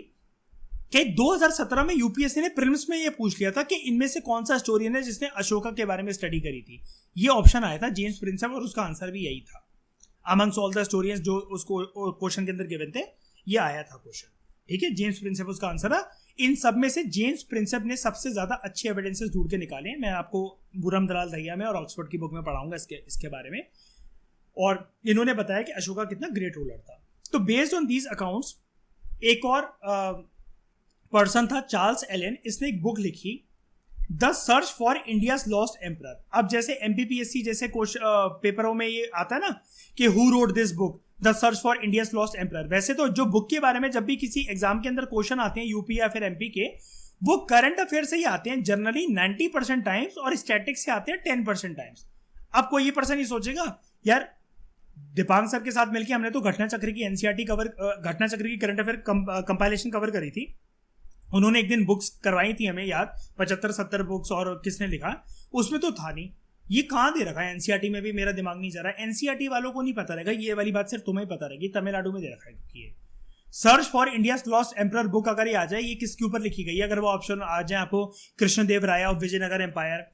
कि 2017 में यूपीएससी ने प्रीलिम्स में ये पूछ लिया था कि इनमें से कौन सा हिस्टोरियन है जिसने अशोका के बारे में स्टडी करी थी। ये ऑप्शन आया था जेम्स प्रिंसेप, और उसका आंसर भी यही था। अमंग्स ऑल द हिस्टोरियंस जो उसको क्वेश्चन के अंदर गिवन थे, ये आया था क्वेश्चन, ठीक है। जेम्स प्रिंसेप उसका आंसर है। इन सब में से जेम्स प्रिंसेप ने सबसे ज्यादा अच्छे एविडेंसेस ढूंढ के निकाले। मैं आपको बुरम दलाल दहिया में और ऑक्सफोर्ड की बुक में पढ़ाऊंगा इसके बारे में। और इन्होंने बताया कि अशोका कितना ग्रेट रूलर था। तो बेस्ड ऑन दीज अकाउंट्स एक और पर्सन था चार्ल्स एलन, इसने एक बुक लिखी the search for India's lost emperor. अब जैसे एमपीपीएससी जैसे पेपरों में ये आता है ना कि who wrote this book the search for India's lost emperor, वैसे तो जो बुक के बारे में जब भी किसी एग्जाम के अंदर क्वेश्चन आते हैं यूपी या फिर एमपी के, वो करंट अफेयर से ही आते हैं जनरली 90% टाइम्स, और स्टैटिक्स से आते हैं 10% टाइम्स। अब कोई ये पर्सन ही सोचेगा यार दीपांग सर के साथ मिलकर हमने तो घटना चक्र की एनसीईआरटी कवर, घटना चक्र की करंट अफेयर कंपाइलेशन कवर करी थी। उन्होंने एक दिन बुक्स करवाई थी हमें याद, 75-70 बुक्स, और किसने लिखा उसमें तो था नहीं। ये कहाँ दे रखा है एनसीईआरटी में भी, मेरा दिमाग नहीं जा रहा है। एनसीईआरटी वालों को नहीं पता रहेगा, ये वाली बात सिर्फ तुम्हें पता रहेगी। तमिलनाडु में दे रखा है क्योंकि ये search for India's lost emperor book अगर ये आ जाए, ये किसके ऊपर लिखी गई है? अगर वो ऑप्शन आ जाए आपको, कृष्णदेव राय ऑफ विजयनगर एम्पायर,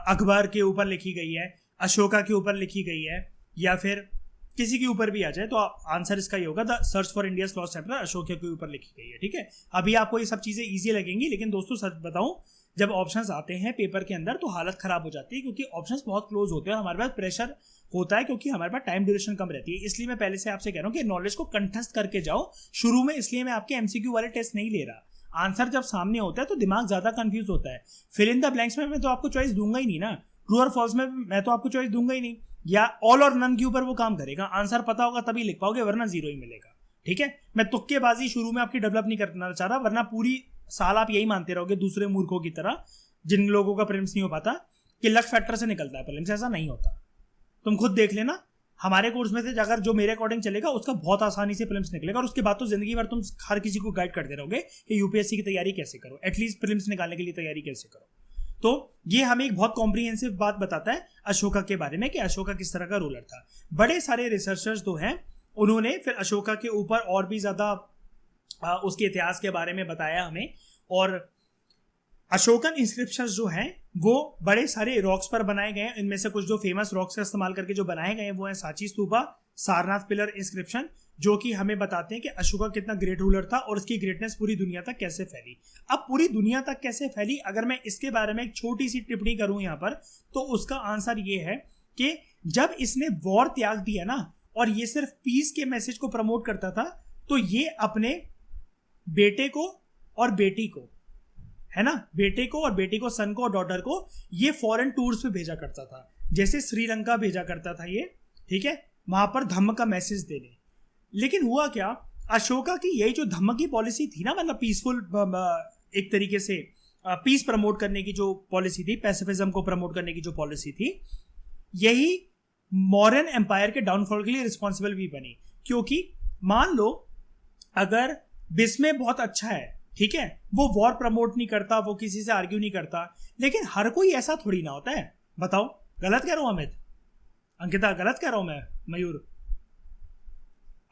अकबर के ऊपर लिखी गई है, अशोका के ऊपर लिखी गई है, या फिर किसी के ऊपर भी आ जाए तो आंसर इसका ये होगा the search for India's lost emperor Ashok के ऊपर लिखी गई है। ठीक है, अभी आपको ये सब चीज़ें ईजी लगेंगी, लेकिन दोस्तों सच बताऊं, जब ऑप्शंस आते हैं पेपर के अंदर तो हालत खराब हो जाती है, क्योंकि ऑप्शंस बहुत क्लोज होते हैं और हमारे पास प्रेशर होता है, क्योंकि हमारे पास टाइम ड्यूरेशन कम रहती है। इसलिए मैं पहले से आपसे कह रहा हूँ कि नॉलेज को कंठस्थ करके जाओ शुरू में, इसलिए मैं आपके एमसीक्यू वाले टेस्ट नहीं ले रहा। आंसर जब सामने होता है तो दिमाग ज्यादा कंफ्यूज होता है। फिल इन द ब्लैंक्स में मैं तो आपको चॉइस दूंगा ही नहीं ना, ट्रू और फॉल्स में मैं तो आपको चॉइस दूंगा ही नहीं, या ऑल और नन के ऊपर वो काम करेगा। आंसर पता होगा तभी लिख पाओगे, वरना जीरो ही मिलेगा। ठीक है, मैं तुक्केबाजी शुरू में आपकी डेवलप नहीं करना चाह रहा, वरना पूरी साल आप यही मानते रहोगे दूसरे मूर्खों की तरह, जिन लोगों का प्रीलिम्स नहीं हो पाता, कि लक फैक्टर से निकलता है प्रीलिम्स। ऐसा नहीं होता, तुम खुद देख लेना। हमारे कोर्स में से अगर जो मेरे अकॉर्डिंग चलेगा उसका बहुत आसानी से प्रीलिम्स निकलेगा, और उसके बाद तो जिंदगी भर तुम हर किसी को गाइड करते रहोगे कि यूपीएससी की तैयारी कैसे करो, एटलीस्ट प्रीलिम्स निकालने के लिए तैयारी कैसे करो। तो ये हमें एक बहुत कॉम्प्रिहेंसिव बात बताता है अशोका के बारे में, कि अशोका किस तरह का रूलर था। बड़े सारे रिसर्चर्स तो हैं, उन्होंने फिर अशोका के ऊपर और भी ज़्यादा उसके इतिहास के बारे में बताया हमें। और अशोकन इंस्क्रिप्शंस जो हैं वो बड़े सारे रॉक्स पर बनाए गए हैं। इनमें से कुछ जो फेमस रॉक्स का इस्तेमाल करके जो बनाए गए हैं वो है सांची स्तूपा, सारनाथ पिलर इंस्क्रिप्शन, जो कि हमें बताते हैं कि अशोका कितना ग्रेट रूलर था और उसकी ग्रेटनेस पूरी दुनिया तक कैसे फैली। अब पूरी दुनिया तक कैसे फैली, अगर मैं इसके बारे में एक छोटी सी टिप्पणी करूं यहाँ पर, तो उसका आंसर ये है कि जब इसने वॉर त्याग दिया ना, और ये सिर्फ पीस के मैसेज को प्रमोट करता था, तो ये अपने बेटे को और बेटी को, है ना, बेटे को और बेटी को, सन को और डॉटर को, ये फॉरेन टूर्स पे भेजा करता था। जैसे श्रीलंका भेजा करता था ये, ठीक है, वहां पर धम्म का मैसेज देने। लेकिन हुआ क्या, अशोका की यही जो धम्म की पॉलिसी थी ना, मतलब पीसफुल, एक तरीके से पीस प्रमोट करने की जो पॉलिसी थी, पैसिफिज्म को प्रमोट करने की जो पॉलिसी थी, यही मौर्यन एम्पायर के डाउनफॉल के लिए रिस्पॉन्सिबल भी बनी। क्योंकि मान लो अगर बिस्मे बहुत अच्छा है, ठीक है, वो वॉर प्रमोट नहीं करता, वो किसी से आर्ग्यू नहीं करता, लेकिन हर कोई ऐसा थोड़ी ना होता है। बताओ, गलत कह रहा हूं अमित, अंकिता, गलत कह रहा हूं मैं, मयूर?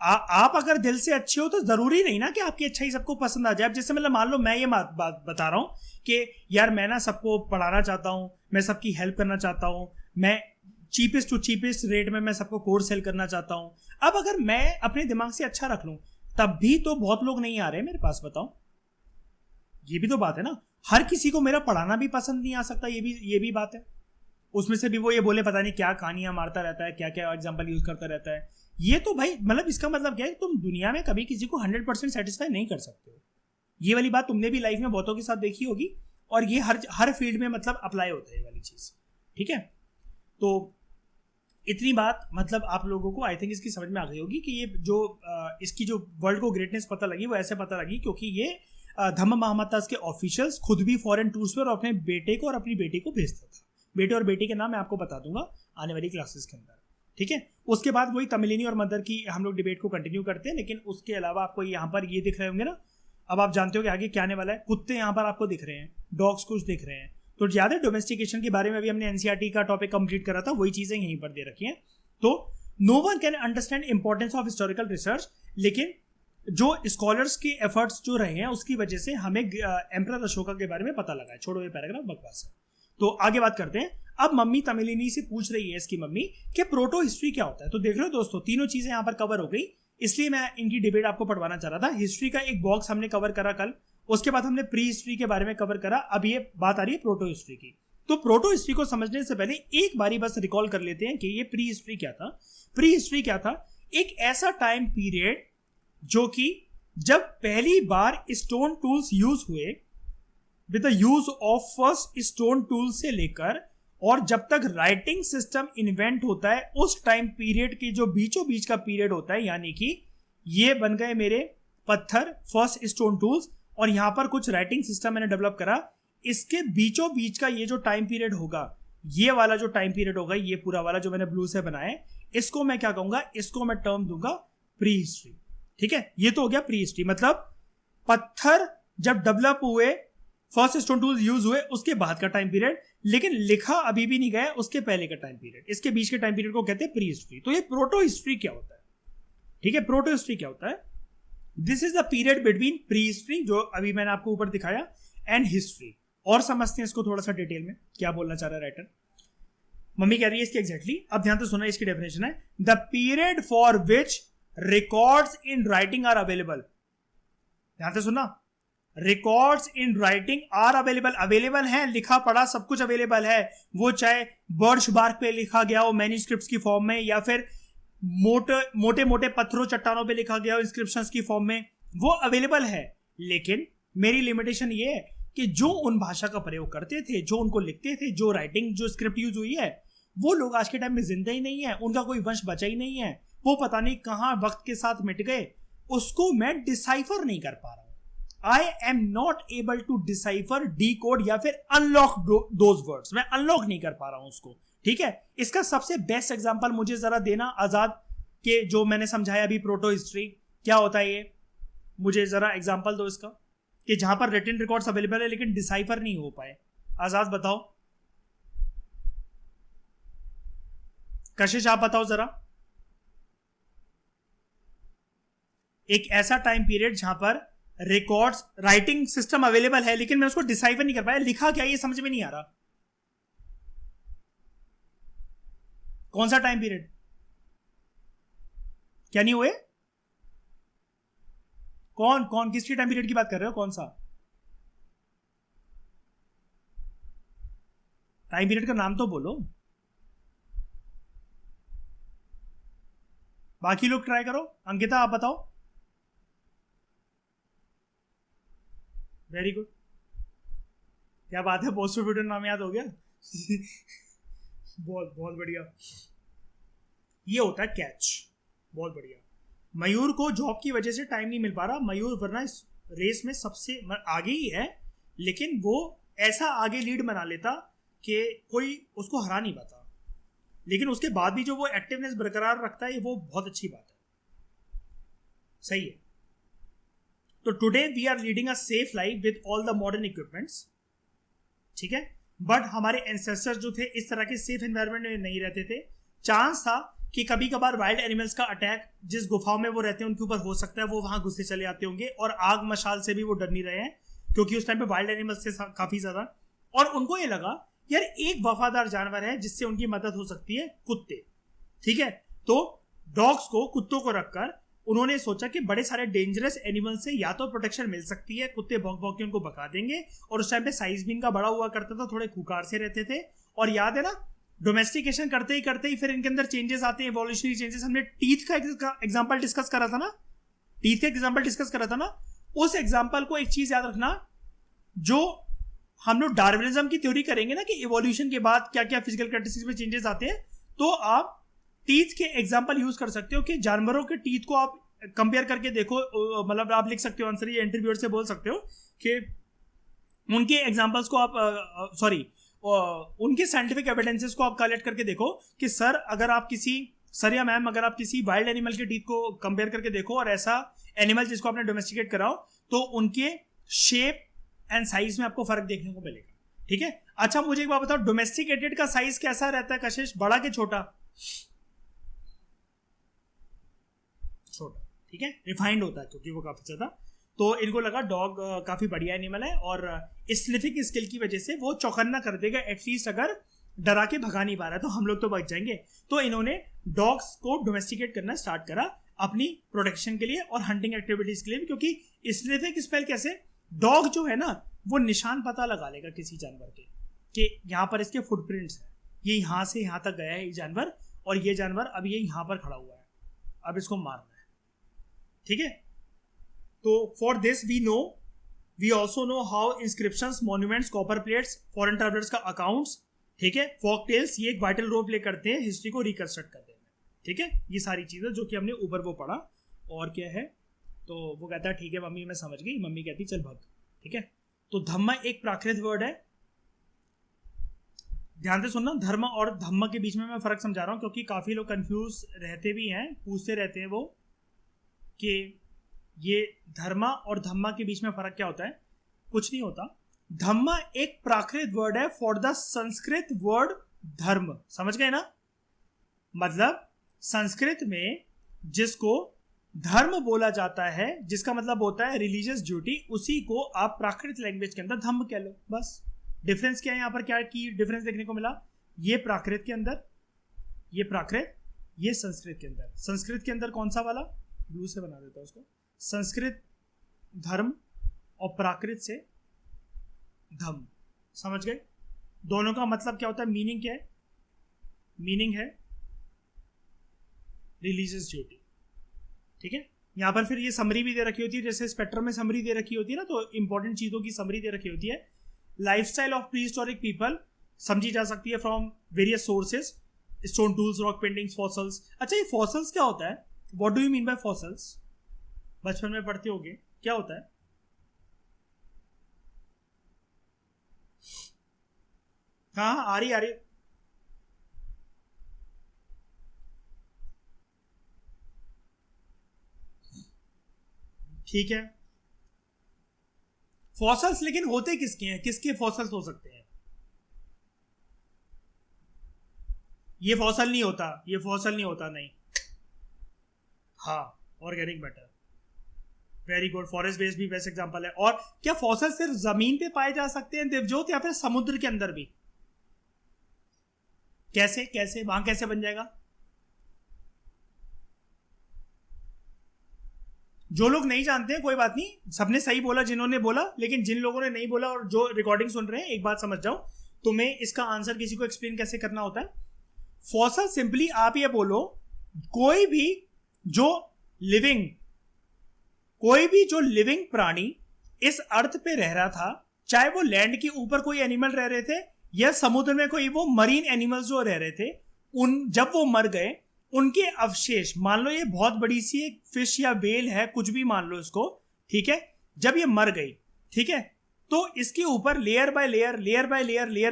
आप अगर दिल से अच्छे हो तो जरूरी नहीं ना कि आपकी अच्छाई सबको पसंद आ जाए। अब जैसे मतलब मान लो मैं ये बात बता रहा हूं कि यार मैं ना सबको पढ़ाना चाहता हूं, मैं सबकी हेल्प करना चाहता हूं, मैं चीपेस्ट टू चीपेस्ट रेट में मैं सबको कोर्स सेल करना चाहता हूं। अब अगर मैं अपने दिमाग से अच्छा रख लूं, तब भी तो बहुत लोग नहीं आ रहे मेरे पास। बताओ, ये भी तो बात है ना। हर किसी को मेरा पढ़ाना भी पसंद नहीं आ सकता, ये भी बात है। उसमें से भी वो ये बोले पता नहीं क्या कहानियां मारता रहता है, क्या क्या एग्जांपल यूज करता रहता है। ये तो भाई मतलब इसका मतलब क्या है, तुम दुनिया में कभी किसी को 100% सेटिस्फाई नहीं कर सकते हो। ये वाली बात तुमने भी लाइफ में बहुतों के साथ देखी होगी, और ये हर फील्ड में मतलब अप्लाई होता है ये वाली चीज। ठीक है, तो इतनी बात मतलब आप लोगों को आई थिंक इसकी समझ में आ गई होगी कि ये जो इसकी जो वर्ल्ड को ग्रेटनेस पता लगी वो ऐसे पता लगी क्योंकि ये धम्म महामतास के ऑफिशियल्स खुद भी फॉरेन टूर्स पर अपने बेटे को और अपनी बेटी को भेजता था। बेटे और बेटी के नाम मैं आपको बता दूंगा आने वाली क्लासेस के अंदर। ठीक है, उसके बाद वही तमिलिनी और मदर की हम लोग डिबेट को कंटिन्यू करते हैं। लेकिन उसके अलावा आपको यहाँ पर ये दिख रहे होंगे ना, अब आप जानते हो कि आगे क्या आने वाला है। कुत्ते यहाँ पर आपको दिख रहे हैं, डॉग्स कुछ दिख रहे हैं, तो ज्यादा डोमेस्टिकेशन के बारे में भी हमने एनसीईआरटी का टॉपिक कंप्लीट करा था, वही चीजें यहीं पर दे रखी हैं। तो no one can understand importance of historical research, लेकिन जो स्कॉलर्स के एफर्ट्स जो रहे हैं उसकी वजह से हमें एम्परर अशोका के बारे में पता लगा है। छोड़ो ये पैराग्राफ, बकवास है। तो आगे बात करते हैं। अब मम्मी तमिलिनी से पूछ रही है इसकी मम्मी कि प्रोटो हिस्ट्री क्या होता है। तो देख लो दोस्तों, तीनों चीजें यहाँ पर कवर हो गई, इसलिए मैं इनकी डिबेट आपको पढ़वाना चाह रहा था। हिस्ट्री का एक बॉक्स हमने कवर करा कल, उसके बाद हमने प्री हिस्ट्री के बारे में कवर करा, अब ये बात आ रही है प्रोटो हिस्ट्री की। तो प्रोटो हिस्ट्री को समझने से पहले एक बारी बस रिकॉल कर लेते हैं कि ये प्री हिस्ट्री क्या था। प्री हिस्ट्री क्या था? एक ऐसा टाइम पीरियड जो कि जब पहली बार स्टोन टूल्स यूज हुए, with the use of first stone tool से लेकर और जब तक राइटिंग सिस्टम इन्वेंट होता है, उस टाइम पीरियड के जो बीचों बीच का पीरियड होता है, यानी कि ये बन गए मेरे पत्थर, फर्स्ट स्टोन टूल्स, और यहां पर कुछ राइटिंग सिस्टम मैंने डेवलप करा। इसके बीचों बीच का ये जो टाइम पीरियड होगा, ये वाला जो टाइम पीरियड होगा, ये पूरा वाला जो मैंने ब्लू से बनाया, इसको मैं क्या कहूंगा, इसको मैं टर्म दूंगा प्री हिस्ट्री। ठीक है, ये तो हो गया प्री हिस्ट्री, मतलब पत्थर जब डेवलप हुए, फर्स्ट स्टोन टूल्स यूज हुए, उसके बाद का टाइम पीरियड, लेकिन लिखा अभी भी नहीं गया, उसके पहले का टाइम पीरियड, इसके बीच के टाइम पीरियड को कहते हैं प्री हिस्ट्री। तो ये प्रोटो हिस्ट्री क्या होता है? ठीक है, प्रोटो हिस्ट्री क्या होता है? This is the period between pre history, जो अभी मैंने आपको ऊपर दिखाया, एंड हिस्ट्री। और समझते हैं इसको थोड़ा सा डिटेल में, क्या बोलना चाह रहा है राइटर। मम्मी कह रही है इसकी एग्जैक्टली, अब ध्यान से सुना, इसकी डेफिनेशन है the period for which records in writing are available. ध्यान से सुना, records in writing are available, available है, लिखा पढ़ा सब कुछ अवेलेबल है, वो चाहे बर्च बार्क पे लिखा गया हो मैन्यूस्क्रिप्ट्स की फॉर्म में, या फिर मोटे मोटे पत्थरों चट्टानों पे लिखा गया हो इंस्क्रिप्शंस की फॉर्म में, वो अवेलेबल है। लेकिन मेरी लिमिटेशन ये है कि जो उन भाषा का प्रयोग करते थे, जो उनको लिखते थे, जो राइटिंग जो स्क्रिप्ट यूज हुई है, वो लोग आज के टाइम में जिंदा ही नहीं है, उनका कोई वंश बचा ही नहीं है, वो पता नहीं कहां वक्त के साथ मिट गए, उसको मैं डिसाइफर नहीं कर पा रहा हूं। I am not able to decipher, decode या फिर अनलॉक दोज वर्ड्स, मैं अनलॉक नहीं कर पा रहा हूं उसको। ठीक है, इसका सबसे बेस्ट एग्जांपल मुझे जरा देना आजाद के, जो मैंने समझाया अभी प्रोटो हिस्ट्री क्या होता है, ये मुझे जरा एग्जांपल दो इसका, कि जहां पर रिटन रिकॉर्ड्स अवेलेबल है लेकिन डिसाइफर नहीं हो पाए। आजाद बताओ, कशिश आप बताओ जरा, एक ऐसा टाइम पीरियड जहां पर रिकॉर्ड्स राइटिंग सिस्टम अवेलेबल है लेकिन मैं उसको डिसाइफर नहीं कर पाया, लिखा क्या ये समझ में नहीं आ रहा। कौन सा टाइम पीरियड, क्या नहीं हुए, कौन कौन किस टाइम पीरियड की बात कर रहे हो, कौन सा टाइम पीरियड का नाम तो बोलो, बाकी लोग ट्राई करो। अंकिता आप बताओ। वेरी गुड, क्या बात है, पोस्ट वीडियो नाम याद हो गया। बहुत बहुत बढ़िया, ये होता है कैच, बहुत बढ़िया। मयूर को जॉब की वजह से टाइम नहीं मिल पा रहा, मयूर वरना इस रेस में सबसे आगे ही है, लेकिन वो ऐसा आगे लीड बना लेता कि कोई उसको हरा नहीं पाता, लेकिन उसके बाद भी जो वो एक्टिवनेस बरकरार रखता है वो बहुत अच्छी बात है, सही है। तो today we are leading a safe life with all the modern equipments, ठीक है, बट हमारे एंसेस्टर्स जो थे इस तरह के सेफ एनवायरनमेंट में नहीं रहते थे। चांस था कि कभी कभार वाइल्ड एनिमल्स का अटैक जिस गुफाओं में वो रहते हैं उनके ऊपर हो सकता है, वो वहां घुसते चले आते होंगे, और आग मशाल से भी वो डर नहीं रहे हैं क्योंकि उस टाइम पे वाइल्ड एनिमल्स थे काफी ज्यादा, और उनको ये लगा यार एक वफादार जानवर है जिससे उनकी मदद हो सकती है, कुत्ते, ठीक है। तो डॉग्स को, कुत्तों को रखकर उन्होंने सोचा कि बड़े सारे डेंजरस एनिमल से या तो प्रोटेक्शन मिल सकती है, कुत्ते भौंक भौंक के उनको भगा देंगे, और उस टाइम पे साइज भी इनका बड़ा हुआ करता था, थोड़े खुकार से रहते थे, और याद है ना डोमेस्टिकेशन करते ही फिर इनके अंदर चेंजेस आते हैं, इवोल्यूशनरी चेंजेस। हमने टीथ का एग्जांपल डिस्कस करा था ना, टीथ का एग्जांपल डिस्कस करा था ना, उस एग्जांपल को एक चीज याद रखना, जो हम लोग डार्विनिज्म की थ्योरी करेंगे ना कि इवोल्यूशन के बाद क्या क्या फिजिकल कैरेक्टरिस्टिक्स में चेंजेस आते हैं, तो आप टीथ के एग्जांपल यूज कर सकते हो कि जानवरों के टीथ को आप कंपेयर करके देखो, मतलब आप लिख सकते हो आंसर, ये इंटरव्यूअर से बोल सकते हो कि उनके एग्जांपल्स को आप उनके साइंटिफिक एविडेंसेस को आप कलेक्ट करके देखो कि सर या मैम अगर आप किसी वाइल्ड एनिमल के टीथ को कंपेयर करके देखो और ऐसा एनिमल जिसको आपने डोमेस्टिकेट कराओ, तो उनके शेप एंड साइज में आपको फर्क देखने को मिलेगा, ठीक है। अच्छा मुझे एक बात बताओ, डोमेस्टिकेटेड का साइज कैसा रहता है कशिश, बड़ा के छोटा? छोटा, ठीक है, रिफाइंड होता है क्योंकि वो काफी ज्यादा, तो इनको लगा डॉग काफी बढ़िया एनिमल है और स्निफिंग स्किल की वजह से वो चौकन्ना कर देगा, एटलीस्ट अगर डरा के भगा नहीं पा रहा है तो हम लोग तो बच जाएंगे। तो इन्होंने डॉग्स को डोमेस्टिकेट करना स्टार्ट करा अपनी प्रोटेक्शन के लिए और हंटिंग एक्टिविटीज के लिए भी, क्योंकि स्निफिंग स्पेल कैसे, डॉग जो है ना वो निशान पता लगा लेगा किसी जानवर के कि यहाँ पर इसके फुटप्रिंट्स है, ये यहाँ से यहाँ तक गया है ये जानवर, और ये जानवर अब ये यहाँ पर खड़ा हुआ है, अब इसको मारना है, ठीक है। तो for this we also know how inscriptions, monuments, copper plates, foreign travellers का अकाउंट्स, ठीक है, फोक टेल्स, ये एक वाइटल रोल प्ले करते हैं हिस्ट्री को रिकंस्ट्रक्ट करने में, ठीक है। ये सारी चीजें जो कि हमने ऊपर वो पढ़ा, और क्या है, तो वो कहता है ठीक है मम्मी मैं समझ गई, मम्मी कहती चल भाग, ठीक है। तो धम्म एक प्राकृत वर्ड है, ध्यान से सुनना, धर्म और धम्म के बीच में मैं फर्क समझा रहा हूं क्योंकि काफी लोग कंफ्यूज रहते भी हैं, पूछते रहते हैं वो कि ये धर्म और धम्म के बीच में फर्क क्या होता है। कुछ नहीं होता, धम्म एक प्राकृत वर्ड है फॉर द संस्कृत वर्ड धर्म, समझ गए ना, मतलब संस्कृत में जिसको धर्म बोला जाता है, जिसका मतलब होता है रिलीजियस ड्यूटी, उसी को आप प्राकृत लैंग्वेज के अंदर धम्म कह लो, बस। डिफरेंस क्या है यहाँ पर, क्या की डिफरेंस देखने को मिला, ये प्राकृत के अंदर, ये प्राकृत, ये संस्कृत के अंदर। संस्कृत के अंदर कौन सा वाला, ब्लू से बना देता हूं उसको, संस्कृत धर्म और प्राकृत से धम्म। समझ गए? दोनों का मतलब क्या होता है, मीनिंग क्या है? मीनिंग है रिलीजियस ड्यूटी। ठीक है, यहां पर फिर ये समरी भी दे रखी होती है, जैसे स्पेक्ट्रम में समरी दे रखी होती है ना, तो इंपॉर्टेंट चीजों की समरी दे रखी होती है। Lifestyle of pre historic people समझी जा सकती है from various sources, stone tools, rock paintings, fossils. अच्छा, ये फॉसल्स क्या होता है? What do you mean by fossils? बचपन में पढ़ते होगे, क्या होता है? हाँ, आ रही। ठीक है, फॉसल्स लेकिन होते किसके हैं, किसके फॉसल्स हो सकते हैं? ये फॉसल नहीं होता, ये फॉसल नहीं होता, नहीं। हाँ, organic matter, very good. Forest based भी बेस्ट एग्जांपल है। और क्या फॉसल सिर्फ जमीन पे पाए जा सकते हैं देवजोत, या फिर समुद्र के अंदर भी? कैसे कैसे वहां कैसे बन जाएगा? जो लोग नहीं जानते हैं कोई बात नहीं, सबने सही बोला जिन्होंने बोला, लेकिन जिन लोगों ने नहीं बोला और जो रिकॉर्डिंग सुन रहे हैं, एक बात समझ जाओ, तुम्हें इसका आंसर किसी को एक्सप्लेन कैसे करना होता है। फॉसल सिंपली आप ये बोलो, कोई भी जो लिविंग प्राणी इस अर्थ पे रह रहा था, चाहे वो लैंड के ऊपर कोई एनिमल रह रहे थे या समुद्र में कोई वो मरीन एनिमल्स जो रह रहे थे, जब वो मर गए, उनके अवशेष, मान लो ये बहुत बड़ी सी एक फिश या वेल है, कुछ भी मान लो इसको, ठीक है, जब ये मर गई, ठीक है, तो इसके ऊपर लेयर बाय लेयर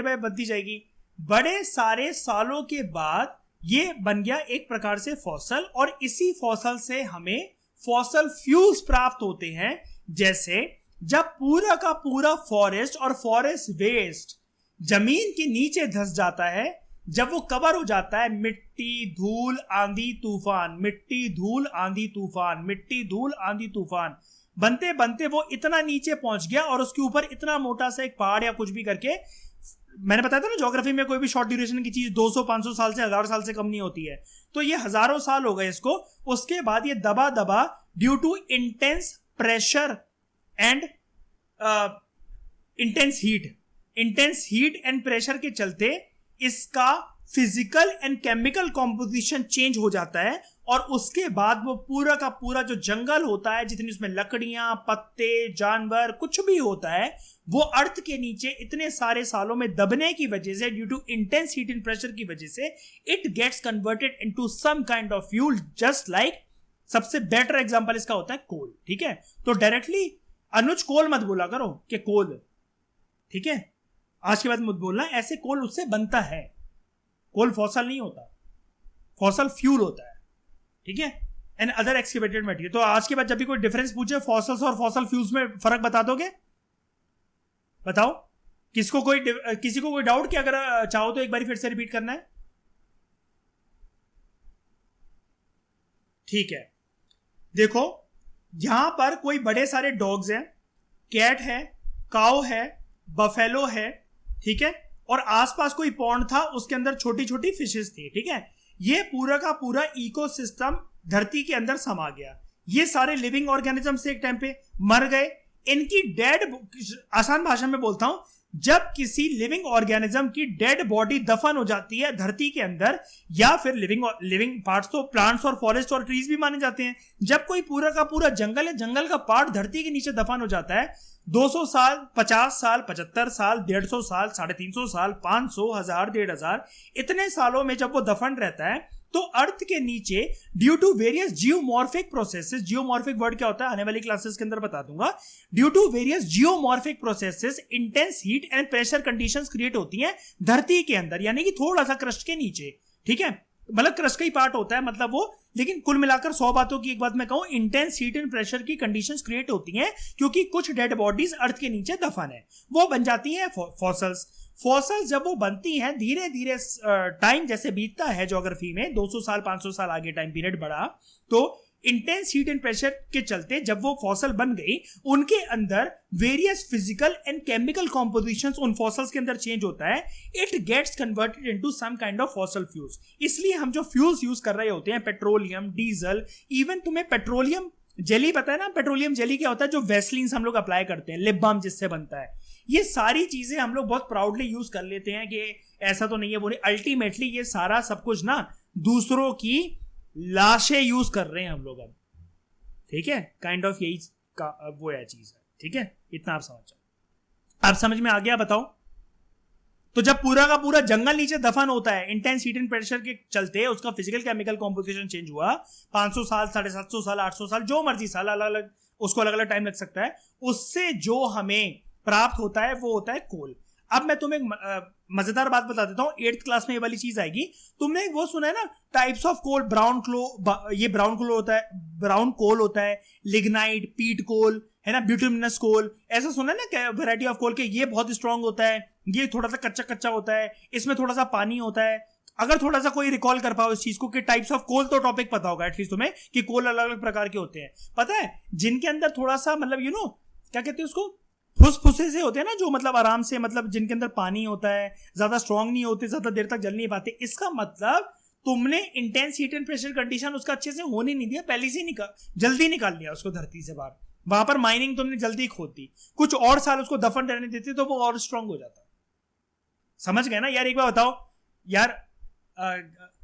बाय बनती जाएगी। बड़े सारे सालों के बाद ये बन गया एक प्रकार से फॉसल, और इसी फॉसल से हमें फॉसल फ्यूल्स प्राप्त होते हैं। जैसे जब पूरा का पूरा फॉरेस्ट और फॉरेस्ट वेस्ट जमीन के नीचे धंस जाता है, जब वो कवर हो जाता है, मिट्टी, धूल, आंधी, तूफान, मिट्टी, धूल, आंधी, तूफान, मिट्टी, धूल, आंधी, तूफान, बनते बनते वो इतना नीचे पहुंच गया और उसके ऊपर इतना मोटा सा एक पहाड़ या कुछ भी करके, मैंने बताया था ना ज्योग्राफी में कोई भी शॉर्ट ड्यूरेशन की चीज 200-500 साल से 1000 साल से कम नहीं होती है, तो ये हजारों साल हो गए इसको। उसके बाद ये दबा दबा due to intense pressure and intense heat and pressure के चलते इसका physical and chemical composition change हो जाता है, और उसके बाद वो पूरा का पूरा जो जंगल होता है, जितनी उसमें लकड़ियां, पत्ते, जानवर, कुछ भी होता है, वो अर्थ के नीचे इतने सारे सालों में दबने की वजह से, due to intense heat and pressure की वजह से, it gets converted into some kind of fuel, just like, सबसे बेटर एग्जांपल इसका होता है कोल। ठीक है, तो डायरेक्टली अनुज कोल मत बोला करो कि कोल, ठीक है, आज के बाद मत बोलना ऐसे, कोल उससे बनता है, कोल फॉसल नहीं होता, फॉसल फ्यूल होता है, ठीक है, एंड अदर एक्सकेवेटेड मटेरियल। तो आज के बाद जब भी कोई डिफरेंस पूछे फॉसल्स और फॉसल फ्यूल्स में फर्क बता दोगे? बताओ, किसी को कोई डाउट? कि अगर चाहो तो एक बार फिर से रिपीट करना है। ठीक है, देखो यहां पर कोई बड़े सारे डॉग्स हैं, कैट है, काउ है, बफेलो है, ठीक है, और आसपास कोई पॉन्ड था, उसके अंदर छोटी छोटी फिशेस थी, ठीक है, ये पूरा का पूरा इकोसिस्टम धरती के अंदर समा गया। ये सारे लिविंग ऑर्गेनिजम्स एक टाइम पे मर गए, इनकी डेड, आसान भाषा में बोलता हूं, जब किसी लिविंग ऑर्गेनिज्म की डेड बॉडी दफन हो जाती है धरती के अंदर, या फिर लिविंग पार्ट्स तो प्लांट्स और फॉरेस्ट और ट्रीज भी माने जाते हैं, जब कोई पूरा का पूरा जंगल है, जंगल का पार्ट धरती के नीचे दफन हो जाता है, 200 साल, 50 साल, 75 साल, 150 साल, 350 साल, 500, 1000, 1500, इतने सालों में जब वो दफन रहता है, तो अर्थ के नीचे due to various geomorphic processes, geomorphic word क्या होता है आने वाली क्लासेस के अंदर बता दूंगा, due to various geomorphic processes intense heat and pressure conditions create होती हैं धरती के अंदर, यानी कि थोड़ा सा क्रस्ट के नीचे, ठीक है, मतलब क्रस्ट का ही पार्ट होता है, मतलब वो, लेकिन कुल मिलाकर 100 बातों की एक बात मैं कहूं, इंटेंस हीट एंड प्रेशर की कंडीशंस क्रिएट होती हैं, क्योंकि कुछ डेड बॉडीज अर्थ के नीचे दफन है, वो बन जाती हैं फॉसल्स। फॉसल्स जब वो बनती हैं, धीरे धीरे टाइम जैसे बीतता है ज्योग्राफी में, 200 साल 500 साल आगे टाइम पीरियड बढ़ा, तो इंटेंस हीट एंड प्रेशर के चलते जब वो फॉसल बन गई, उनके अंदर various physical and chemical compositions उन फॉसल्स के अंदर चेंज होता है, it gets converted into some kind of fossil fuels. इसलिए हम जो फ्यूल्स यूज कर रहे होते हैं, पेट्रोलियम, डीजल, इवन तुम्हें पेट्रोलियम जेली पता है ना, पेट्रोलियम जेली क्या होता है, जो वैसलीन्स हम लोग अप्लाई करते हैं, लिप बाम जिससे बनता है, ये सारी चीजें हम लोग बहुत प्राउडली यूज कर लेते हैं कि ऐसा तो नहीं है वो नहीं। अल्टीमेटली ये सारा सब कुछ ना दूसरों की लाशें यूज कर रहे हैं हम लोग अब, ठीक है, काइंड ऑफ यही का वो है चीज है, ठीक है, इतना आप समझ जाओ। आप समझ में आ गया, बताओ। तो जब पूरा का पूरा जंगल नीचे दफन होता है इंटेंस हीट एंड प्रेशर के चलते, उसका फिजिकल केमिकल कॉम्पोजिशन चेंज हुआ, 500 साल, 750 साल, 800 साल, जो मर्जी साल, अलग अलग उसको अलग अलग टाइम लग सकता है, उससे जो हमें प्राप्त होता है वो होता है कोल। अब मैं तुम्हें मजेदार बात बता देता हूँ, 8th क्लास में ये वाली चीज आएगी। तुमने वो सुना है ना, टाइप्स ऑफ कोल, ब्राउन कोल, ये ब्राउन कोल होता है, ब्राउन कोल होता है, लिग्नाइट, पीट कोल है ना, ब्यूटिमिनस कोल, ऐसा सुना है ना, क्या वैरायटी ऑफ कोल के, ये बहुत स्ट्रांग होता है, ये थोड़ा सा कच्चा कच्चा होता है, इसमें थोड़ा सा पानी होता है। अगर थोड़ा सा कोई रिकॉल कर पाओ इस चीज को कि टाइप्स ऑफ कोल, तो टॉपिक पता होगा एटलीस्ट तुम्हें कि कोल अलग अलग प्रकार के होते हैं। पता है जिनके अंदर थोड़ा सा मतलब क्या कहते हैं उसको, फुसफुसे से होते हैं ना, जो मतलब आराम से, मतलब जिनके अंदर पानी होता है, ज्यादा स्ट्रांग नहीं होते, ज्यादा देर तक जल नहीं पाते। इसका मतलब तुमने intense heat and pressure condition उसका अच्छे से होने नहीं दिया, पहले से जल्दी निकाल लिया उसको धरती से बाहर, वहां पर माइनिंग तुमने जल्दी खोद दी, कुछ और साल उसको दफन रहने देते तो वो और स्ट्रांग हो जाता। समझ गए ना यार? एक बार बताओ यार,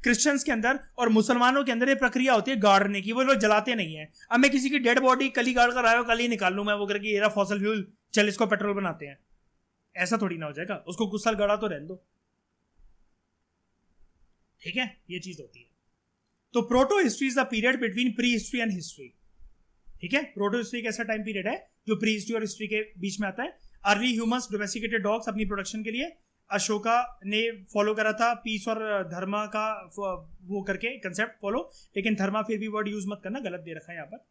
क्रिश्चियंस के अंदर और मुसलमानों के अंदर ये प्रक्रिया होती है गाड़ने की, वो लोग जलाते नहीं है। अब मैं किसी की डेड बॉडी कल ही गाड़ कर आया, कल ही निकाल लूं मैं वो करके, ये फॉसल फ्यूल, चल इसको पेट्रोल बनाते हैं, ऐसा थोड़ी ना हो जाएगा, उसको कुछ साल गड़ा तो रहने दो, ठीक है, ये चीज होती है। तो proto history is the period between pre history and history, ठीक है। प्रोटो हिस्ट्री एक ऐसा टाइम पीरियड है जो प्री हिस्ट्री और हिस्ट्री के बीच में आता है। अर्ली ह्यूमंस डोमेस्टिकेटेड डॉग्स अपनी प्रोडक्शन के लिए, अशोका ने फॉलो करा था पीस और धर्मा का वो करके कंसेप्ट फॉलो, लेकिन धर्मा फिर भी वर्ड यूज मत करना, गलत दे रखा है यहाँ पर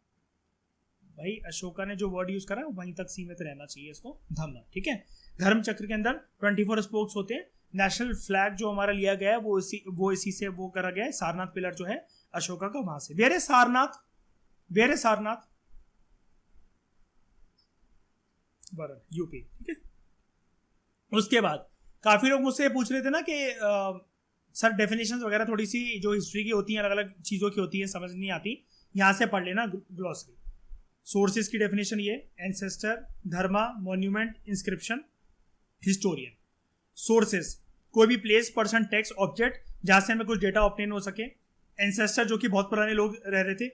भाई। अशोका ने जो वर्ड यूज करा वहीं तक सीमित रहना चाहिए इसको, धर्म, ठीक है। धर्म चक्र के अंदर 24 स्पोक्स होते हैं। नेशनल फ्लैग जो हमारा लिया गया है वो इसी से वो करा गया है, सारनाथ पिलर जो है अशोका का, वहां से। वेरे सारनाथ, वेरे सारनाथ वरण, यूपी, ठीक है। उसके बाद काफी लोग मुझसे पूछ रहे थे ना कि सर डेफिनेशंस वगैरह थोड़ी सी जो हिस्ट्री की होती हैं, अलग अलग चीज़ों की होती है, समझ नहीं आती, यहाँ से पढ़ लेना ग्लॉसरी। सोर्सेज की डेफिनेशन ये, एंसेस्टर, धर्मा, मॉन्यूमेंट, इंस्क्रिप्शन, हिस्टोरियन। सोर्सेज कोई भी प्लेस, पर्सन, टेक्स्ट, ऑब्जेक्ट जहाँ से हमें कुछ डेटा ऑब्टेन हो सके। एंसेस्टर जो कि बहुत पुराने लोग रह रहे थे।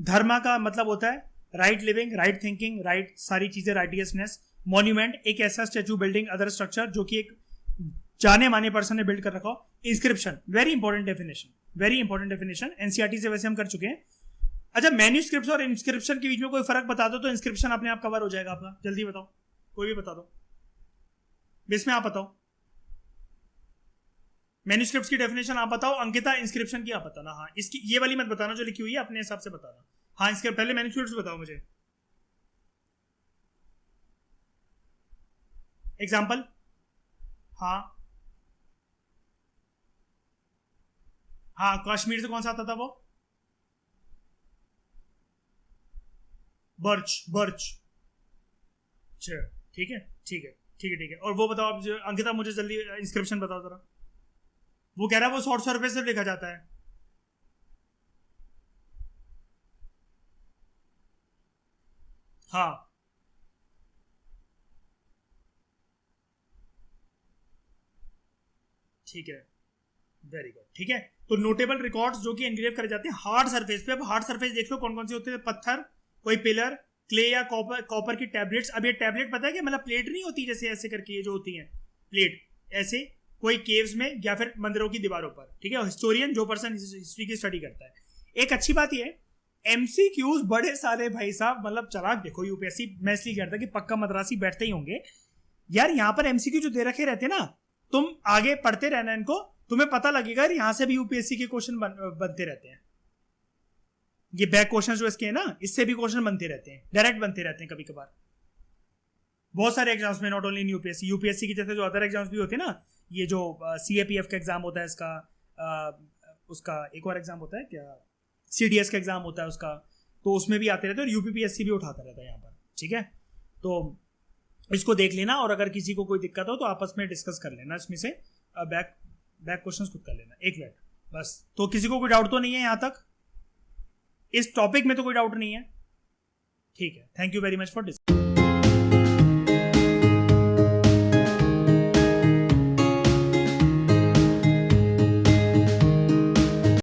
धर्मा का मतलब होता है right living, right thinking, right सारी चीज़ें, राइटियसनेस। मॉन्यूमेंट एक ऐसा स्टैचू, बिल्डिंग, अदर स्ट्रक्चर जो कि एक जाने माने पर्सन ने बिल्ड कर रखा हो। Inscription very important definition, very important definition, NCERT से वैसे हम कर चुके हैं। अच्छा, मैन्यूस्क्रिप्ट और इंस्क्रिप्शन के बीच में कोई फर्क बता दो तो इंस्क्रिप्शन अपने आप कवर हो जाएगा आपका। जल्दी बताओ, कोई भी बता दो, इसमें आप बताओ। मैन्यूस्क्रिप्ट की डेफिनेशन आप बताओ, अंकिता इंस्क्रिप्शन की आप बताना। हाँ, इसकी ये वाली मत बताना जो लिखी हुई है, अपने हिसाब से बताना। हाँ, इसके पहले मैन्यूस्क्रिप्ट बताओ मुझे। एग्जाम्पल, हाँ हाँ, कश्मीर से कौन सा आता था वो? बर्च, बर्च, अच्छा, ठीक है, ठीक है, ठीक है, ठीक है। और वो बताओ आप, अंकिता मुझे जल्दी इंस्क्रिप्शन बताओ जरा। वो कह रहा है वो 100 रुपए से लिखा जाता है। हाँ, ठीक है, वेरी गुड, ठीक है। तो नोटेबल रिकॉर्ड्स जो कि एनग्रेव करे जाते हैं हार्ड सरफेस पे। अब हार्ड सरफेस देख लो कौन कौन से होते हैं। पत्थर, कोई पिलर, क्ले या कॉपर की टैबलेट्स। अब ये टैबलेट पता है कि मतलब प्लेट नहीं होती जैसे ऐसे करके ये जो होती हैं प्लेट, ऐसे कोई केव्स में या फिर मंदिरों की दीवारों पर, ठीक है। हिस्टोरियन जो पर्सन हिस्ट्री की स्टडी करता है। एक अच्छी बात ये, एमसीक्यूज बड़े सारे भाई साहब, मतलब चलाक देखो यूपीएससी, मैं इसलिए कहता कि पक्का मद्रासी बैठते ही होंगे यार। यहाँ पर एमसीक्यू जो दे रखे रहते हैं ना, तुम आगे पढ़ते रहना इनको, तुम्हें पता लगेगा यहाँ से भी यूपीएससी के क्वेश्चन बनते रहते हैं। ये बैक क्वेश्चन जो इसके हैं ना, इससे भी क्वेश्चन बनते रहते हैं, डायरेक्ट बनते रहते हैं कभी कभार बहुत सारे एग्जाम्स में, not only in UPSC. UPSC की जैसे जो अदर एग्जाम्स भी होते हैं ना, ये जो सीएपीएफ का एग्जाम होता है इसका, उसका एक और एग्जाम होता है क्या, सीडीएस का एग्जाम होता है उसका, तो उसमें भी आते रहते हैं और यूपीपीएससी भी उठाता रहता है यहाँ पर, ठीक है। तो इसको देख लेना और अगर किसी को कोई दिक्कत हो तो आपस में डिस्कस कर लेना, इसमें से बैक क्वेश्चंस खुद कर लेना। एक मिनट बस। तो किसी को कोई डाउट तो नहीं है यहाँ तक? इस टॉपिक में तो कोई डाउट नहीं है? ठीक है, thank you very much for discuss.